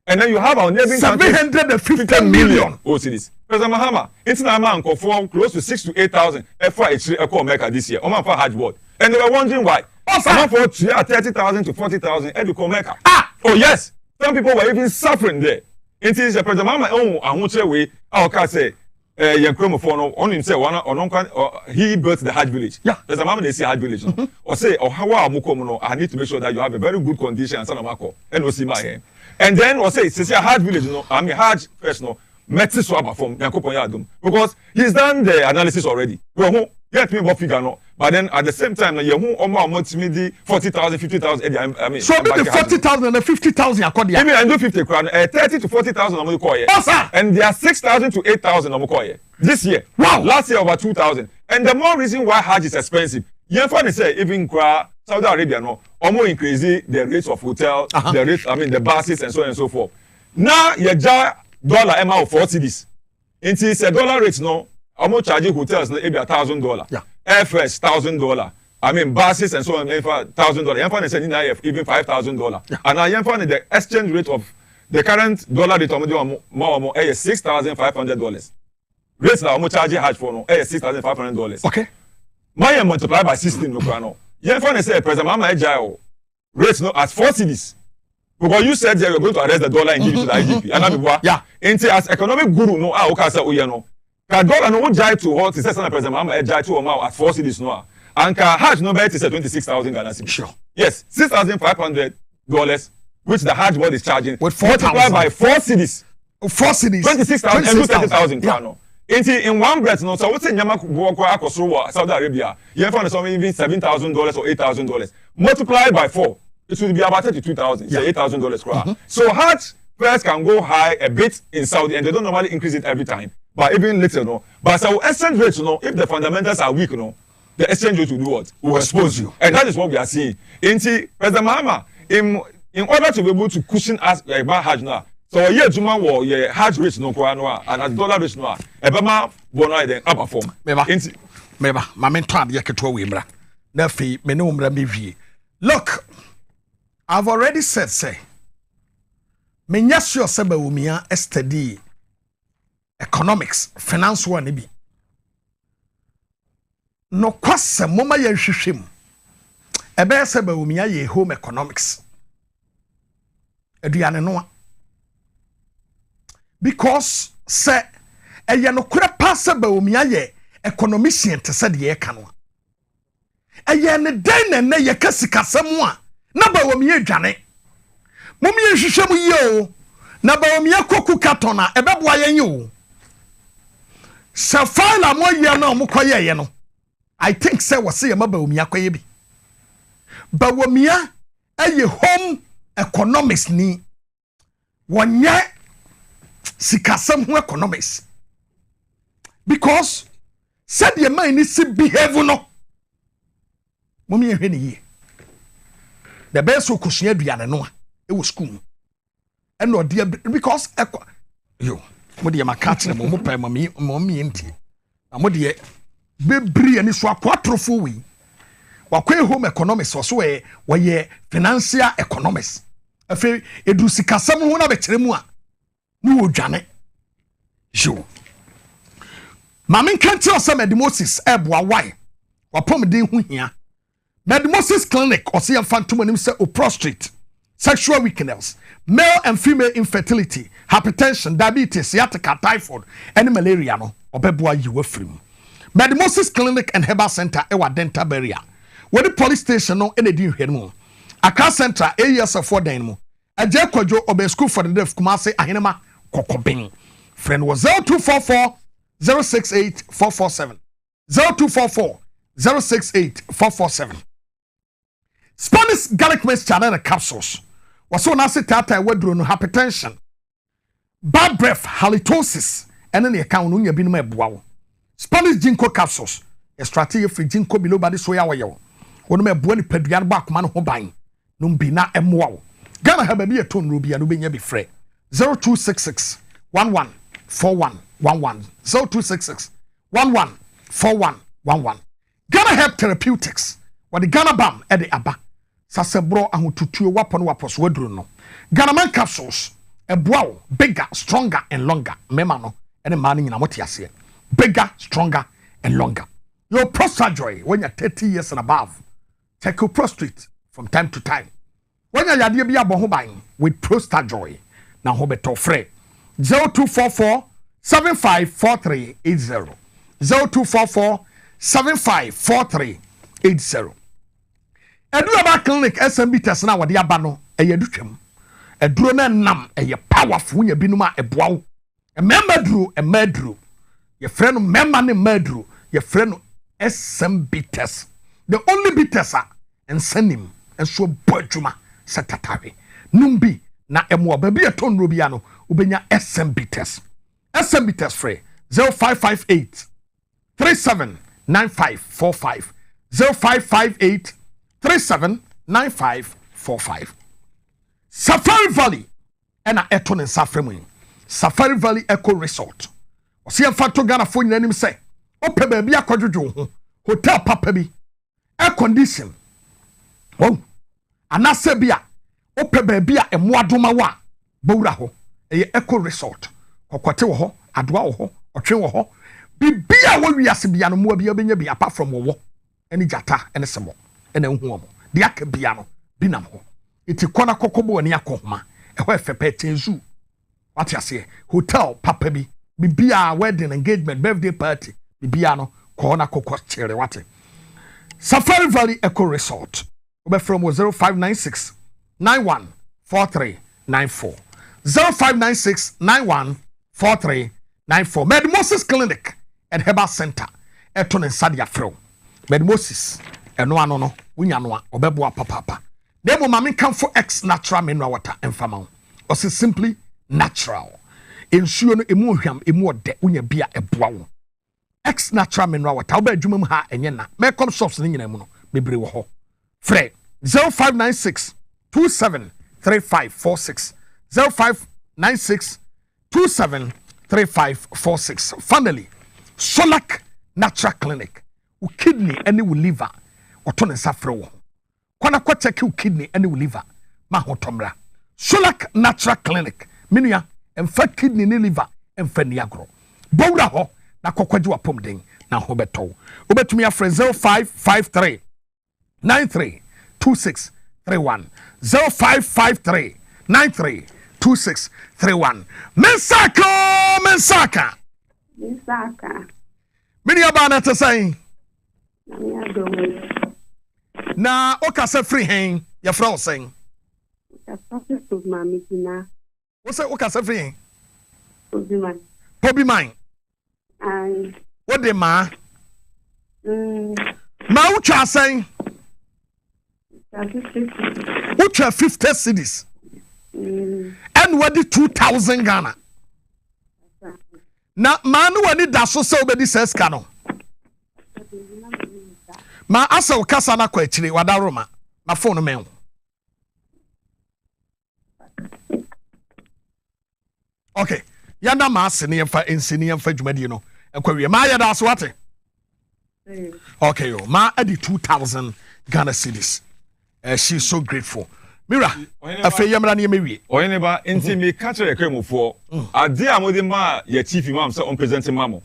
And then you have our neighboring 750 million. Oh, see this. President Mahama, it's now man for close to 6,000 to 8,000 FY America this year. Oman for hard board. And they were wondering why. Someone for 30,000 to 40,000 Educo Mecca. Oh yes. Some people were even suffering there. It is a President Mahama, oh, I won't say we, I can say, only say he built the Hajj village. Yeah. There's a man they say Hajj village. Or say, oh, how I need to make sure that you have a very good condition and Sanamako. And see my hand. And then or say, a Hajj village, I mean Hajj first, Metsi Swaba from Yankopon because he's done the analysis already. Get me what figure no. But then at the same time, you who almost me 40,000, 50,000. I mean, so the 40,000 and the 50,000 according. Maybe I do 50 crown, 30 to 40,000 on the oh, sir. And there are 6,000 to 8,000 on the this year. Wow. Last year over 2,000. And the more reason why Hajj is expensive, you funny say even Saudi Arabia no, almost increasing the rates of hotel, the rates, I mean the buses and so on and so forth. Now you dollar amount of 40 cedis. It is a dollar rate no. Almost charging hotels maybe $1,000. Yeah. Airfares $1,000. I mean buses and so on $1,000. You're saying even $5,000. Yeah. And you're finding the exchange rate of the current dollar rate more is $6,500. Rates now almost charging Hajj for no $6,500. Okay. My multiplied by 16 no. You're finding say President Mama Ejao rates no as 4 cedis. Because you said you were going to arrest the dollar and give it to the IGP. And yeah. As economic guru no okay say no. Ka dollar no jai to what is President Mahama jai to at 4 cedis no. And ka Hajj no bet is 26,000 Ghana cedis. Sure. Yes, $6,500 which the Hajj board is charging. With 4,000 by 4 cedis. 4 cedis. 26,000 and 30,000 yeah. In one breath no so what's nyama go akosoro Saudi Arabia. You find something even $7,000 or $8,000. Multiply by 4. It will be about 32,000. Yeah. $8,000 So Hajj first can go high a bit in Saudi and they don't normally increase it every time. But even little, no. But so exchange rates, if the fundamentals are weak, the exchange rate will do what? Will expose you. And that is what we are seeing. President Mahama, in order to be able to cushion us about Hajj now, so a year to man war, yeah, Hajj rate no kwa and a dollar rate no, Ebama Bonai then upper form. Meba, Mamen Twab Yaketo Wimbra. Nefi, Menumra Mivi. Look, I've already said, say, Menyasio Seba Umia STD economics, finance one be. No kwase moma ye hwehwem. Ebe Seba Umia ye home economics. Eduane no. Because se eye no kura pa Seba Umia ye economician te se de ye ka no. Eye ne den ne ye kasikasem a na ba Umia dwane. Mumye hwehwem ye o. Na ba Umia koku katona ebeboa ye nyi. Se file mo ye no mo koye ye no. I think say was say ma ba Umia koye bi. Ba Umia eye home economics ni. Wonye sikasem ho economics. Because said ye man ni si behave no. Mumye hwe ni ye. The best so kusua aduane no a e wo school. And no dear because yo mo de ma catch them mo pa mo mi enti na mo de bebri ani so akwatrofo wi wakwe home economics so we financial economics afi edu sikasam ho na be kire mu a ni wo dwane yo mamen kanti osem Moses eboa why wapom de hu hia Moses clinic ose fantom anim se o prostrate sexual weakness, male and female infertility, hypertension, diabetes, sciatica, typhoid, and malaria no obebua you afrim. Moses Clinic and Herbal Center ewa dental barrier. Where the police station no ene din hwe no. Accra Center AES for den mo. Aje kwadwo obe school for the deaf Kumase Ahenema Kokobin. Friend was 0244 068 447. 0244 068 447. Spanish garlic mixture and capsules. Was so nasty tata wedro no hypertension. Bad breath, halitosis, and then the account unya bin me boawo. Spanish ginkgo capsules. A strategy for ginkgo below body soya wayo. One me boa ni peduan back man ho ban. Num bi na emwa. Ghana have be a tone ruby and ubenya be free. 0266 114111 0266 114111. Ghana Help Therapeutics. What the Ghana Bam at the Abba. Sasebro ahututu wapon wapos wedru no. Ghana Man capsules. A brow, bigger, stronger, and longer. Memano, and a man in Amotiasia. Bigger, stronger, and longer. Your prostate joy when you're 30 years and above. Take your prostate from time to time. When you're Yadia Bohobine with prostate joy. Now Hobeto Frey. 0244 754380. 0244 754380. Eduaba clinic SMB test na wode aba no eyedutwem. Eduro na nam eye powerful nya binuma eboawo. Emedru. Ye friend member ne medru. Ye friend SMB test. The only be test and send him and so boadwuma setatawe. Numbi na emo ba bi eton robia no ubenya SMB test. SMB test free 0558 379545 0558 379545. Safari Valley and a eton in Safremu. Safari Valley Eco Resort. O see Fato Ghana phone name say, Ope baby a quadrujo, hotel papa bi, air condition. Oh, Anasebia, Ope baby a Mwadumawa, Bouraho, a Eco Resort, or Quateho, Adwaho, or Trewo, Bibia what we are Sibiano Mobia be apart from war, any jata and a samo. And then home. The Akabiano, Binamo. It's a corner cocobo and yakoma. A wife a pet zoo. What you say? Hotel, Papabi, Bibia, wedding, engagement, birthday party, Bibiano, corner coco cherry water. Safari Valley Eco Resort. Over from 0596 914394. 0596 914394. Moses Clinic and Herbal Center. Eton and Sadia Fro. Moses. Eno ano no wunya no a obeboa papa demo mame kan for X natural mineral water emfama o se simply natural ensuo no emu hwam emu ode wunya bia eboa wo X natural mineral water oba adwuma mu ha enye na Mekom shops ni nyina mu no bebre wo ho frɛ 0596 273546 0596 273546 finally Solak Natural Clinic wo kidney any wo liver oto ne safre wo kwana kwa check wo kidney any wo liver ma ho tomra Solak Natural Clinic minua emfa kidney ni liver emfa ni agro bowra ho na kokwaji wa pomden na ho beto obetumi afre 0553 932631 0553 932631 Mensaka Mini abana te say na okasa free hen ya fra o sen What's that okasa free hen Pobi mine What the ma Ma ucha say Ucha 50 cedis and what the 2000 Ghana na manu wani da so se obedi ses kano ma asa ukasa na kwa achire wada roma ma phone men okay yanda ma asene yemfa ensini yemfa dwumadi no ekwawie ma ya da so wate okay yo ma adi 2000 Ghana cedis she's so grateful Mira, afa yamra ne mewie. Oheneba enti me catch the kremofo. Ade amode ma ya chief imam say on present mamo.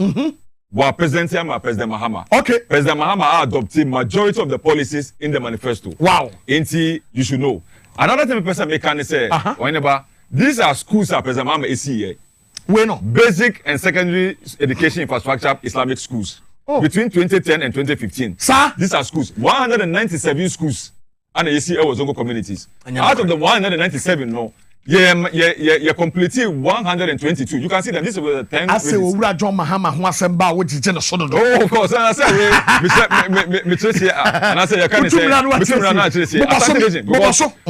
Bo present am President Mahama. Okay. President Mahama adopted majority of the policies in the manifesto. Wow. Enti you should know. Another thing person me can say, Oheneba, these are schools that President Mahama is here. We know. Basic and secondary education infrastructure Islamic schools. Between 2010 and 2015. Sir, these are schools. 197 schools. And you see our Zongo communities. Out of the 197, no, you completed 122. You can see that this is the 10. I say, Ura John Mahama, who has samba, which is generous. Oh, of course. And I say, and I say, you can't say,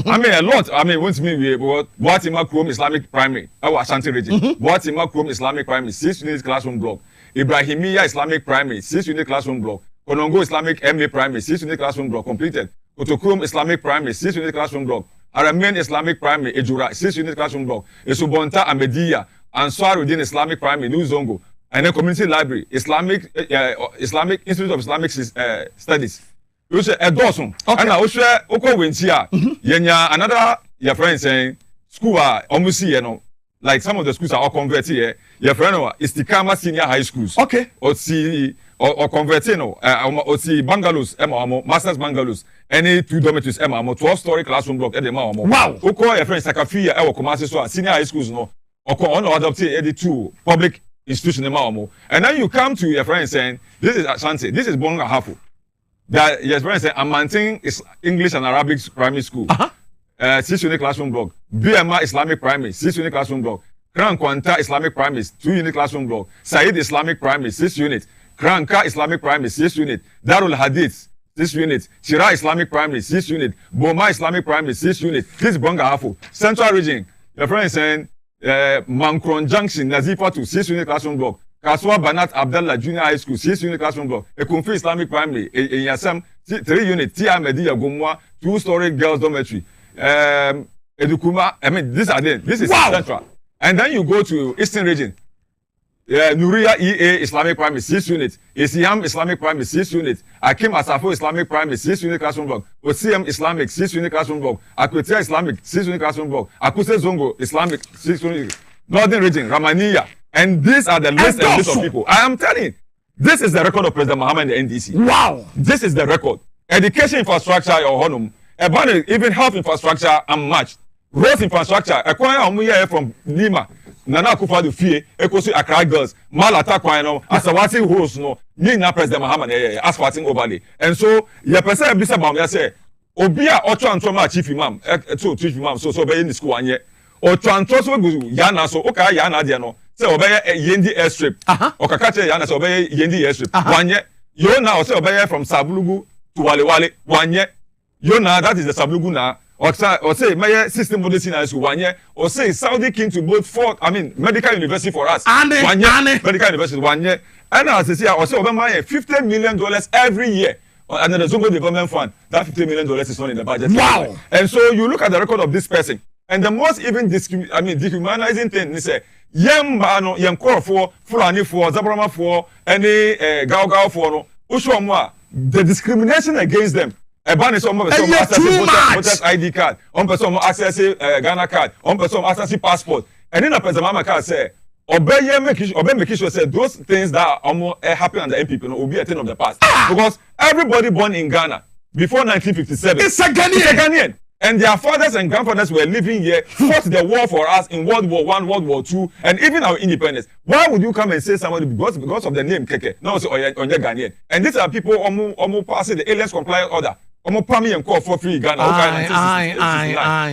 I mean, a lot. I mean, once me, what in Macrom Islamic Primary, our Ashanti region, what in Macrom Islamic Primary, 6 unit classroom block, Ibrahimiya Islamic Primary, 6 unit classroom block, Konongo Islamic MA Primary, 6 unit classroom block completed. Otokurum Islamic Primary, 6 unit classroom block. Aramean Islamic Primary, Ejura, 6 unit classroom block. Esubonta Amediya, Ansarudin Islamic Primary, New Zongo. And then Community Library, Islamic Institute of Islamic Studies. You say a dozen. And I also Oko Wintia. Yenya another your friend saying school are almost like some of the schools are all converted here. Your friend is the Kama Senior High Schools. Okay. Or converting or see bungalows, masters bungalows, any 2 dormitories, 12-story classroom block, wow! Who call your friends Sakafia, our commercial senior high schools, no, or on adopted the 2 public institutions, and then you come to your friend saying, this is Ashanti, this is Bonga Hafu. That your friend saying, I'm maintaining English and Arabic primary school, 6 unit classroom block, BMA Islamic primary, 6 unit classroom block, Kran Kwanta Islamic primary, 2 unit classroom block, Said Islamic primary, 6 units. Kranka Islamic Primary, 6 unit. Darul Hadith, 6 unit. Shira Islamic Primary, 6 unit. Boma Islamic Primary, 6 unit. This is Bonga Hafu. Central Region, your friend is saying, Mankron Junction, Nazifa to 6 unit classroom block. Kaswa Banat Abdallah Junior High School, 6 unit classroom block. Ekunfi Islamic Primary, in Yasam, 3 unit. Tia Mediya Gumwa, 2-story girls dormitory. Edukuma, I mean, these are them. This is Central. And then you go to Eastern Region. Nuria EA Islamic Primary 6 units, Isiam Islamic Primary 6 units, Akim Asafo Islamic Primary 6 unit classroom block, OCM Islamic 6 unit classroom block, Akwetia Islamic 6 unit classroom block, Akuse Zongo Islamic 6 unit, Northern Region, Ramaniya, and these are the list and list of people. I am telling you, this is the record of President Mahama and the NDC. Wow! This is the record. Education infrastructure, your honum, even health infrastructure, unmatched. Roads infrastructure, acquire Omuya from Lima. Nana Akufo-Addo fie ekosi Accra girls malata kwan no asawati host no ni na President Mahama asphalting overlay and so your person be say bam say obi a otwanto ma chief imam chief imam so be in school anye otwanto so go ya na so oka ya na de no say obeye yendi airstrip okaka che ya na so obeye yendi airstrip wanye yo na o say obeye from Sabulugu to Walewale wanye yo na that is the Sabulugu na or say my system medicine as one year, or say Saudi king to build medical university for us. 1 year, medical university 1 year. And as I say, I say Obama $50 million every year. And the Zongo Development Fund, that $50 million is not in the budget. Wow! And so you look at the record of this person, and the most even dehumanizing thing is yam call for Fulani for Zabrama for any Gao for no Ushwamwa. The discrimination against them. A ban is almost voters ID card, on person access Ghana card, on person access passport. And then a person mama card say, make sure say those things that happen on the MPP will be a thing of the past. Because everybody born in Ghana before 1957 it's a Ghanaian. And their fathers and grandfathers were living here, fought the war for us in World War I, World War II, and even our independence. Why would you come and say somebody because of the name Keke? No, so Onye Ghanaian. And these are people almost passing the aliens compliance order. Almost Pami and call for free Ghana.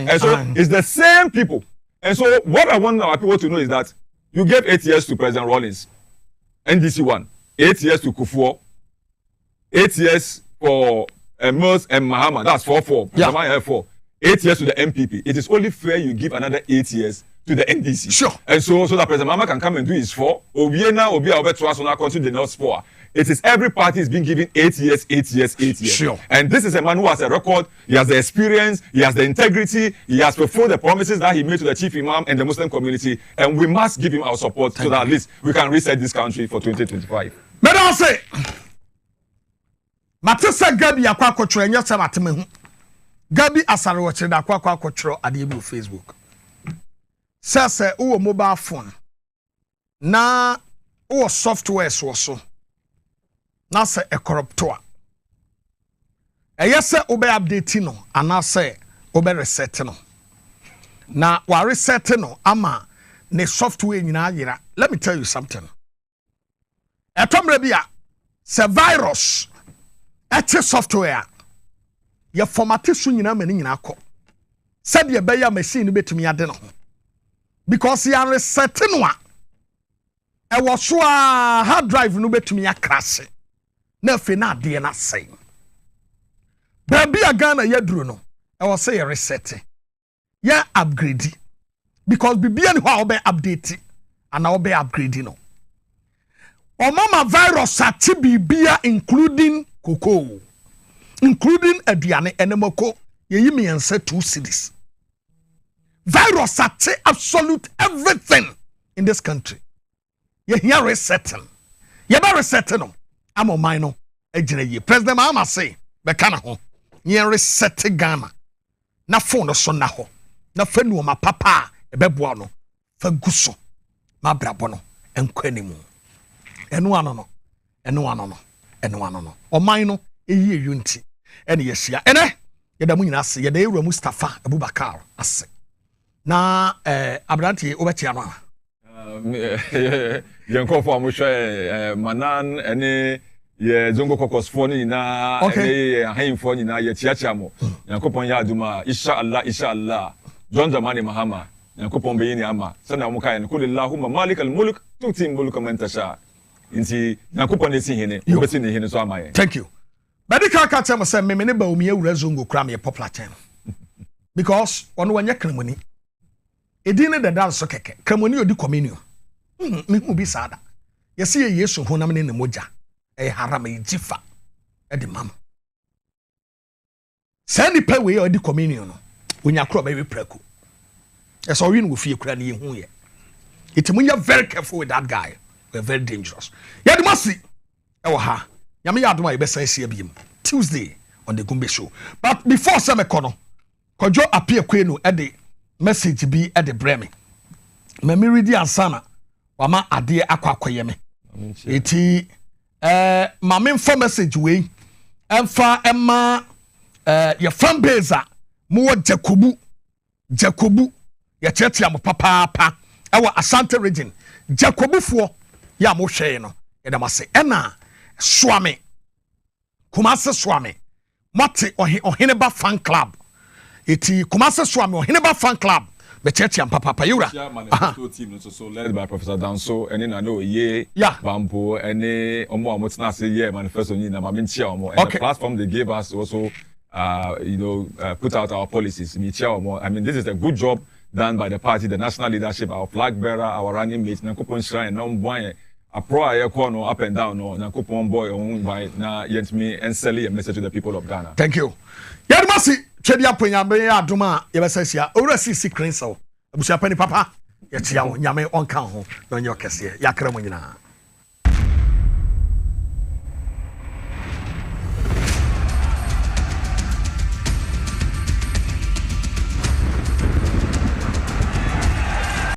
And so it's the same people. And so what I want our people to know is that you gave 8 years to President Rawlings, NDC 1, 8 years to Kufuor, 8 years for Mills and Mahama. That's 4. Yeah. 4. 8 years to the MPP. It is only fair you give another 8 years to the NDC. Sure. And so that President Mahama can come and do his 4. Continue the next 4. It is every party is being given 8 years, 8 years, 8 years. Sure. And this is a man who has a record. He has the experience. He has the integrity. He has fulfilled the promises that he made to the chief imam and the Muslim community. And we must give him our support so that at least we can reset this country for 2025. Madam say, Matisa Gabi Aquacotro and Yasamatemehu. Gabi Asaro watching Aquacotro at the Facebook. Sasa uwo mobile phone. Na uwo software so. Na se e corruptor. Yes, obe update no, and I say obe reset no. Na wa reset no ama ne software nyina yira. Let me tell you something. Etomre bia se virus ete software ye formate so nyina mani nyina akọ. Said ye be ya machine betumi ade no. Because ya reset no a e wo so a hard drive no betumi akrase. Na fe na ade na say. Baby a Ghana yadru no. I was say reset. Ya upgrade. Because bibia ni ho obe update and obe upgrade no. O mama virus ati bibia including cocoa. Including aduane enemoko ye yi miense 2 cities. Virus ati absolute everything in this country. Ye here resetting. Ye ba resetting no. Amo mine no ejina ye. President Mahama say be kana ho. Ye reset Ghana. Na phone so na ho. Na fanu ma papa ebeboa no. Fa guso. Ma brabo no enkwanimu. Enu ano no. O mine no eyi eyunti. Ene yesia. Ene yeda mu nyina ase yeda ewura Mustafa Abubakar ase. Na abrantie obetia no. Yankofo amusha manan ene ye zongo kokosfo ni na ene hainfo ni na ye chiacha mo. Yankopon ya aduma inshallah. John Zamani Mahama. Yankopon be yini ama. Sana muka en kulillahumma malikal mulk tuti mulka man tasha. Inti Yankopon esi hene, obesi ne hene so amaye. Thank you. Medical catch am say me ne ba omi ewura zongo kra me popular ten. Because ono wanya kremoni. Edine the dance so keke. Kremoni odi communion. Me hu bi sada. Yesi ye Yesu honam ne moja. E haram e jifa. E di mam. Say ni pe we odi communion no. Onya kro ba we preku. E so wi no fie kra ne ye hu ye. Itimunya very careful with that guy. We're very dangerous. Yadumasi. E wo ha. Yami yaduma e besa esi abiem. Tuesday on the Gumbe show. But before some kono, kojo appear kwenu e de message bi e de breme. Me ready ansana. Wama ade akwakoye me. Eti mama info message we emfa emma your fan base mo Jacobu ya church ya mo papa ewa Asante region Jacobufo ya mo hwe no e da mase ena Swami Kumase Swami Mati Oheneba fan club eti Kumase Swami Oheneba fan club be church am papa yura team so led by Professor Danso and I know ye Bambo and omo amotina say ye manifesto ni na ma mentia omo and the platform they gave us also put out our policies. I mean, this is a good job done by the party, the national leadership, our flag bearer, our running mates, Nankopon Shrine, a pro corner up and down, Nankopon boy, by na yet me and sell a message to the people of Ghana. Thank you. Yadmasi, Chedia Punya, Duma, Yebasia, Urasi Secret, so, Bushapani Papa, Yatia, Yame on Kaho, non your Cassia, Yakramina.